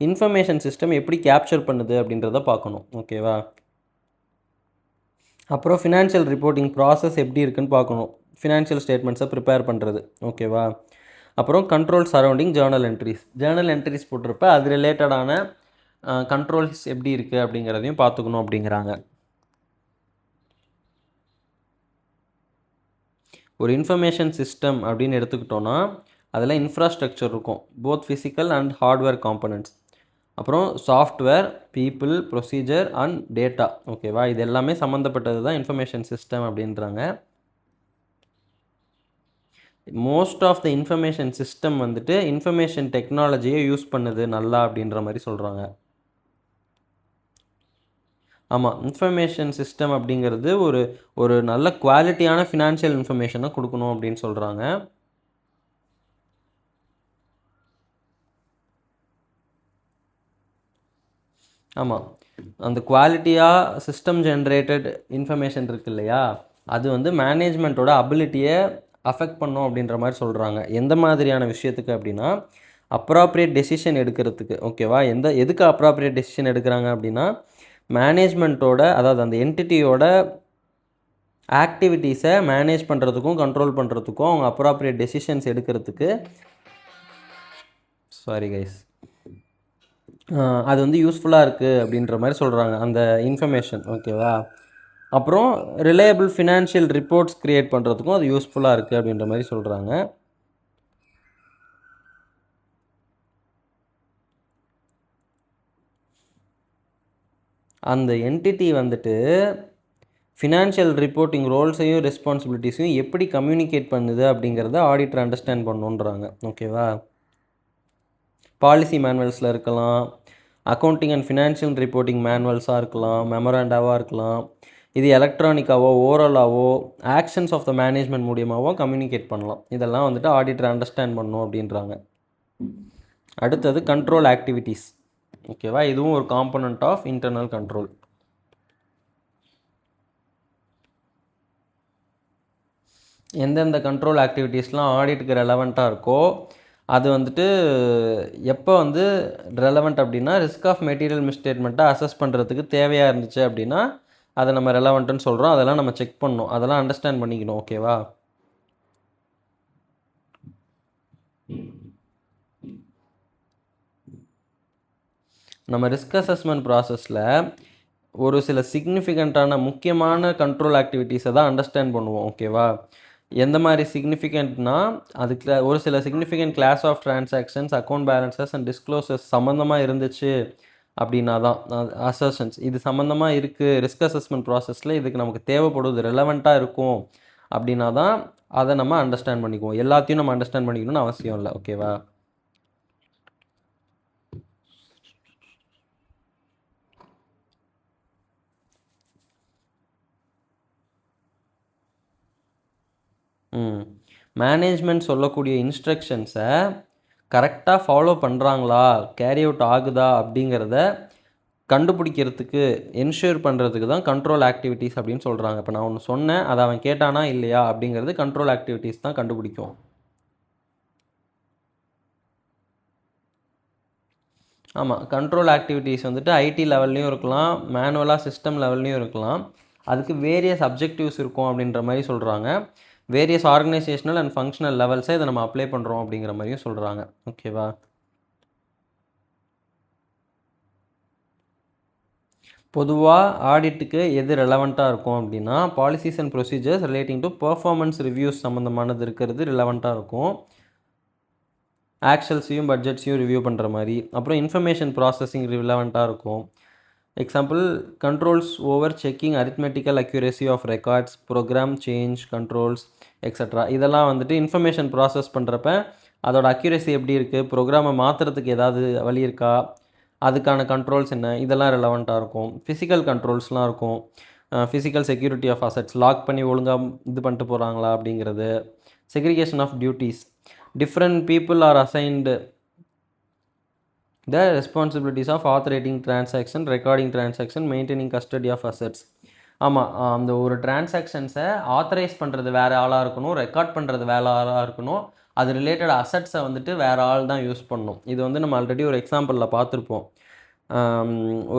இன்ஃபர்மேஷன் சிஸ்டம் எப்படி கேப்சர் பண்ணுது அப்படின்றத பார்க்கணும். ஓகேவா, அப்புறம் ஃபினான்ஷியல் ரிப்போர்ட்டிங் ப்ராசஸ் எப்படி இருக்குன்னு பார்க்கணும், ஃபினான்ஷியல் ஸ்டேட்மெண்ட்ஸை ப்ரிப்பேர் பண்ணுறது. ஓகேவா, அப்புறம் கண்ட்ரோல் சரௌண்டிங் ஜேர்னல் என்ட்ரிஸ் போட்டிருப்ப அது ரிலேட்டடான கண்ட்ரோல்ஸ் எப்படி இருக்குது அப்படிங்கிறதையும் பார்த்துக்கணும் அப்படிங்கிறாங்க. ஒரு இன்ஃபர்மேஷன் சிஸ்டம் அப்படின்னு எடுத்துக்கிட்டோன்னா அதில் இன்ஃப்ராஸ்ட்ரக்சர் இருக்கும், both physical and hardware components. அப்புறம் software, people, procedure and data. ஓகேவா, இது எல்லாமே சம்மந்தப்பட்டது தான் இன்ஃபர்மேஷன் சிஸ்டம் அப்படின்றாங்க. Most of the information system வந்துட்டு இன்ஃபர்மேஷன் டெக்னாலஜியை யூஸ் பண்ணுது நல்லா அப்படின்ற மாதிரி சொல்கிறாங்க. ஆமாம், இன்ஃபர்மேஷன் சிஸ்டம் அப்படிங்கிறது ஒரு நல்ல குவாலிட்டியான ஃபினான்ஷியல் இன்ஃபர்மேஷனை கொடுக்கணும் அப்படின்னு சொல்கிறாங்க. ஆமாம், அந்த குவாலிட்டியாக சிஸ்டம் ஜென்ரேட்டட் இன்ஃபர்மேஷன் இருக்குது இல்லையா, அது வந்து மேனேஜ்மெண்ட்டோட அபிலிட்டியை அஃபெக்ட் பண்ணும் அப்படின்ற மாதிரி சொல்கிறாங்க. எந்த மாதிரியான விஷயத்துக்கு அப்படின்னா, அப்ராப்ரியேட் டெசிஷன் எடுக்கிறதுக்கு. ஓகேவா, எதுக்கு அப்ராப்ரியேட் டெசிஷன் எடுக்கிறாங்க அப்படின்னா, மேனேஜ்மெண்ட்டோட அதாவது அந்த என்டிட்டியோட ஆக்டிவிட்டீஸை மேனேஜ் பண்ணுறதுக்கும் கண்ட்ரோல் பண்ணுறதுக்கும் அவங்க அப்ராப்ரியேட் டெசிஷன்ஸ் எடுக்கிறதுக்கு அது வந்து யூஸ்ஃபுல்லாக இருக்குது அப்படின்ற மாதிரி சொல்கிறாங்க அந்த இன்ஃபர்மேஷன். ஓகேவா, அப்புறம் ரிலையபிள் ஃபினான்ஷியல் ரிப்போர்ட்ஸ் க்ரியேட் பண்ணுறதுக்கும் அது யூஸ்ஃபுல்லாக இருக்குது அப்படின்ற மாதிரி சொல்கிறாங்க. அந்த என்டிட்டி வந்துட்டு ஃபினான்ஷியல் ரிப்போர்ட்டிங் ரோல்ஸையும் ரெஸ்பான்சிபிலிட்டிஸையும் எப்படி கம்யூனிகேட் பண்ணுது அப்படிங்கிறத ஆடிட்டர் அண்டர்ஸ்டாண்ட் பண்ணுன்றாங்க. ஓகேவா, பாலிசி மேனுவல்ஸில் இருக்கலாம், அக்கௌண்டிங் அண்ட் ஃபினான்ஷியல் ரிப்போர்ட்டிங் மேனுவல்ஸாக இருக்கலாம், மெமராண்டாவாக இருக்கலாம். இது எலக்ட்ரானிக்காவோ ஓரலாவோ ஆக்ஷன்ஸ் ஆஃப் த மேனேஜ்மெண்ட் மூலியமாகவோ கம்யூனிகேட் பண்ணலாம். இதெல்லாம் வந்துட்டு ஆடிட்டர் அண்டர்ஸ்டாண்ட் பண்ணணும் அப்படின்றாங்க. அடுத்தது கண்ட்ரோல் ஆக்டிவிட்டீஸ். ஓகேவா, இதுவும் ஒரு காம்பனண்ட் ஆஃப் இன்டர்னல் கண்ட்ரோல். எந்தெந்த கண்ட்ரோல் ஆக்டிவிட்டீஸ்லாம் ஆடிட்டுக்கு ரெலவெண்ட்டாக இருக்கோ அது வந்துட்டு எப்போ வந்து ரெலவெண்ட் அப்படின்னா, ரிஸ்க் ஆஃப் மெட்டீரியல் மிஸ்டேட்மெண்ட்டை அசஸ் பண்ணுறதுக்கு தேவையாக இருந்துச்சு அப்படின்னா அதை நம்ம ரெலவெண்ட்டுன்னு சொல்கிறோம். அதெல்லாம் நம்ம செக் பண்ணணும், அதெல்லாம் அண்டர்ஸ்டாண்ட் பண்ணிக்கணும். ஓகேவா, நம்ம ரிஸ்க் அசஸ்மெண்ட் ப்ராசஸில் ஒரு சில சிக்னிஃபிகண்ட்டான முக்கியமான கண்ட்ரோல் ஆக்டிவிட்டீஸை தான் அண்டர்ஸ்டாண்ட் பண்ணுவோம். ஓகேவா, எந்த மாதிரி சிக்னிஃபிகண்ட்னா அதுக்கு ஒரு சில significant class of transactions, account balances and disclosures சம்மந்தமாக இருந்துச்சு அப்படின்னா தான் அசர்ஷன்ஸ் இது சம்மந்தமாக இருக்குது. ரிஸ்க் அசஸ்மெண்ட் ப்ராசஸில் இதுக்கு நமக்கு தேவைப்படுது, ரெலவெண்ட்டாக இருக்கும் அப்படின்னா தான் அதை நம்ம அண்டர்ஸ்டாண்ட் பண்ணிக்குவோம். எல்லாத்தையும் நம்ம அண்டர்ஸ்டாண்ட் பண்ணிக்கணும்னு அவசியம் இல்லை. ஓகேவா, மேனேஜ்மெண்ட் சொல்லக்கூடிய இன்ஸ்ட்ரக்ஷன்ஸை கரெக்டாக ஃபாலோ பண்ணுறாங்களா, கேரி அவுட் ஆகுதா அப்படிங்கிறத கண்டுபிடிக்கிறதுக்கு என்ஷூர் பண்ணுறதுக்கு தான் கண்ட்ரோல் ஆக்டிவிட்டீஸ் அப்படின்னு சொல்கிறாங்க. இப்போ நான் ஒன்று சொன்னேன், அதை அவன் கேட்டானா இல்லையா அப்படிங்கிறது கண்ட்ரோல் ஆக்டிவிட்டீஸ் தான் கண்டுபிடிக்கும். ஆமாம், கண்ட்ரோல் ஆக்டிவிட்டீஸ் வந்துட்டு ஐடி லெவல்லையும் இருக்கலாம், மேனுவலாக சிஸ்டம் லெவல்லையும் இருக்கலாம். அதுக்கு வேரியஸ் அப்ஜெக்டிவ்ஸ் இருக்கும் அப்படின்ற மாதிரி சொல்கிறாங்க. வேரியஸ் ஆர்கனைசேஷனல் அண்ட் ஃபங்க்ஷனல் லெவல்ஸை இதை நம்ம அப்ளை பண்ணுறோம் அப்படிங்கிற மாதிரியும் சொல்கிறாங்க. ஓகேவா, பொதுவாக ஆடிட்டுக்கு எது ரெலவெண்ட்டாக இருக்கும் அப்படின்னா, policies and procedures relating to performance reviews சம்மந்தமானது இருக்கிறது ரிலவெண்ட்டாக இருக்கும். ஆக்சுவல்ஸையும் பட்ஜெட்ஸையும் ரிவ்யூ பண்ணுற மாதிரி. அப்புறம் இன்ஃபர்மேஷன் ப்ராசஸிங் ரிலவெண்ட்டாக இருக்கும். Example, controls over checking arithmetical accuracy of records, program change controls etcetera. இதெல்லாம் வந்துட்டு இன்ஃபர்மேஷன் ப்ராசஸ் பண்ணுறப்ப அதோட அக்யூரேசி எப்படி இருக்குது, ப்ரோக்ராமை மாற்றுறதுக்கு ஏதாவது வழி இருக்கா, அதுக்கான கண்ட்ரோல்ஸ் என்ன, இதெல்லாம் ரெலவெண்ட்டாக இருக்கும். ஃபிசிக்கல் கண்ட்ரோல்ஸ்லாம் இருக்கும், physical security of assets, lock பண்ணி ஒழுங்காக இது பண்ணிட்டு போகிறாங்களா அப்படிங்கிறது. Segregation of duties, different people are assigned the responsibilities of authorizing transaction, recording transaction, maintaining custody of assets. ஆமாம், அந்த ஒரு டிரான்சாக்ஷன்ஸை ஆத்தரைஸ் பண்ணுறது வேறு ஆளாக இருக்கணும், ரெக்கார்ட் பண்ணுறது வேறு ஆளாக இருக்கணும், அது ரிலேட்டட் அசட்ஸை வந்துட்டு வேறு ஆள் தான் யூஸ் பண்ணணும். இது வந்து நம்ம ஆல்ரெடி ஒரு எக்ஸாம்பிளில் பார்த்துருப்போம்.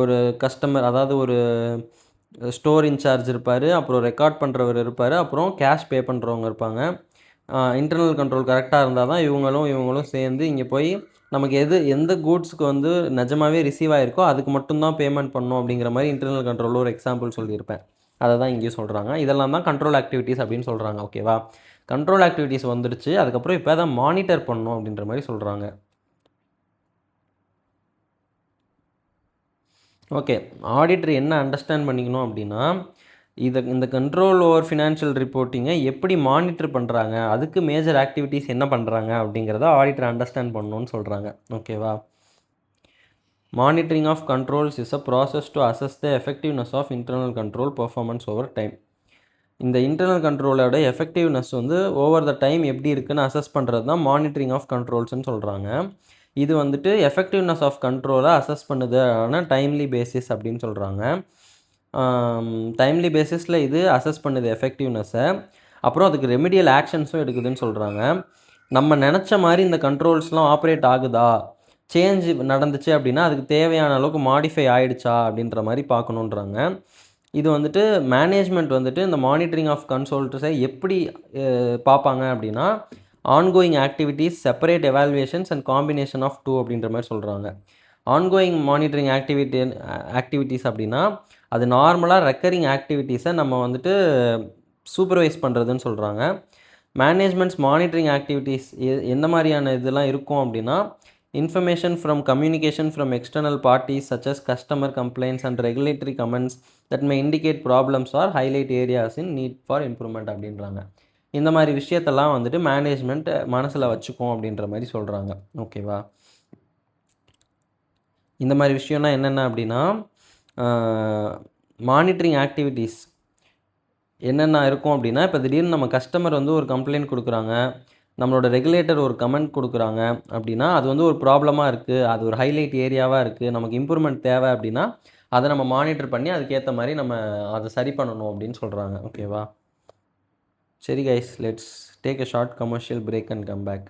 ஒரு கஸ்டமர், அதாவது ஒரு ஸ்டோர் இன்சார்ஜ் இருப்பார், அப்புறம் ரெக்கார்ட் பண்ணுறவர் இருப்பார், அப்புறம் கேஷ் பே பண்ணுறவங்க இருப்பாங்க. இன்டர்னல் கண்ட்ரோல் கரெக்டாக இருந்தால் தான் இவங்களும் சேர்ந்து இங்கே போய் நமக்கு எந்த கூட்ஸுக்கு வந்து நிஜமாகவே ரிசீவ் ஆகிருக்கோ அதுக்கு மட்டும்தான் பேமெண்ட் பண்ணணும் அப்படிங்கிற மாதிரி இன்டர்னல் கண்ட்ரோலில் ஒரு எக்ஸாம்பிள் சொல்லியிருப்பேன். அதை தான் இங்கேயும் சொல்கிறாங்க. இதெல்லாம் தான் கண்ட்ரோல் ஆக்டிவிட்டீஸ் அப்படின்னு சொல்கிறாங்க. ஓகேவா? கண்ட்ரோல் ஆக்டிவிட்டீஸ் வந்துடுச்சு, அதுக்கப்புறம் இப்போ தான் மானிட்டர் பண்ணணும் அப்படின்ற மாதிரி சொல்கிறாங்க. ஓகே, ஆடிட்டர் என்ன அண்டர்ஸ்டாண்ட் பண்ணிக்கணும் அப்படின்னா, இந்த கண்ட்ரோல் ஓவர் ஃபினான்ஷியல் ரிப்போர்ட்டிங்கை எப்படி மானிட்டர் பண்ணுறாங்க, அதுக்கு மேஜர் ஆக்டிவிட்டீஸ் என்ன பண்ணுறாங்க அப்படிங்கிறத ஆடிட்டர் அண்டர்ஸ்டாண்ட் பண்ணணும்னு சொல்கிறாங்க. ஓகேவா? Monitoring of controls is a process to assess the effectiveness of internal control performance over time. இந்த இன்டர்னல் கண்ட்ரோலோட எஃபெக்டிவ்னஸ் வந்து ஓவர் த டைம் எப்படி இருக்குன்னு அசஸ் பண்ணுறது தான் மானிட்டரிங் ஆஃப் கண்ட்ரோல்ஸ்னு சொல்கிறாங்க. இது வந்துட்டு எஃபெக்டிவ்னஸ் ஆஃப் கண்ட்ரோலை அசஸ் பண்ணுது ஆனால் டைம்லி பேசிஸ் அப்படின்னு சொல்கிறாங்க. டைம்லி பேசிஸில் இது அசஸ் பண்ணுது எஃபெக்டிவ்னஸை, அப்புறம் அதுக்கு ரெமிடியல் ஆக்ஷன்ஸும் எடுக்குதுன்னு சொல்கிறாங்க. நம்ம நினச்ச மாதிரி இந்த கண்ட்ரோல்ஸ்லாம் ஆப்ரேட் ஆகுதா, சேஞ்ச் நடந்துச்சு அப்படின்னா அதுக்கு தேவையான அளவுக்கு மாடிஃபை ஆகிடுச்சா அப்படின்ற மாதிரி பார்க்கணுன்றாங்க. இது வந்துட்டு மேனேஜ்மெண்ட் வந்துட்டு இந்த மானிட்டரிங் ஆஃப் கன்சோல்ட்ஸை எப்படி பார்ப்பாங்க அப்படின்னா, ongoing activities, separate evaluations and combination of two அப்படின்ற மாதிரி சொல்கிறாங்க. ஆன்கோயிங் மானிட்டரிங் ஆக்டிவிட்டீஸ் அப்படின்னா அது நார்மலாக ரெக்கரிங் ஆக்டிவிட்டீஸை நம்ம வந்துட்டு சூப்பர்வைஸ் பண்ணுறதுன்னு சொல்கிறாங்க. மேனேஜ்மெண்ட்ஸ் மானிட்டரிங் ஆக்டிவிட்டீஸ் எந்த மாதிரியான இதெல்லாம் இருக்கும் அப்படின்னா, information from communication from external parties such as customer complaints and regulatory comments that may indicate problems or highlight areas in need for improvement அப்படின்றாங்க. இந்த மாதிரி விஷயத்தெல்லாம் வந்துட்டு மேனேஜ்மெண்ட் மனசில் வச்சுக்கும் அப்படின்ற மாதிரி சொல்கிறாங்க. ஓகேவா? இந்த மாதிரி விஷயம்னா என்னென்ன அப்படின்னா, மானிட்டரிங் ஆக்டிவிட்டீஸ் என்னென்ன இருக்கும் அப்படின்னா, இப்போ திடீர்னு நம்ம கஸ்டமர் வந்து ஒரு கம்ப்ளைண்ட் கொடுக்குறாங்க, நம்மளோட ரெகுலேட்டர் ஒரு கமெண்ட் கொடுக்குறாங்க அப்படின்னா, அது வந்து ஒரு ப்ராப்ளமாக இருக்குது, அது ஒரு ஹைலைட் ஏரியாவாக இருக்குது, நமக்கு இம்ப்ரூவ்மெண்ட் தேவை அப்படின்னா அதை நம்ம மானிட்டர் பண்ணி அதுக்கேற்ற மாதிரி நம்ம அதை சரி பண்ணணும் அப்படின்னு சொல்கிறாங்க. ஓகேவா? சரி guys, let's take a short commercial break and come back.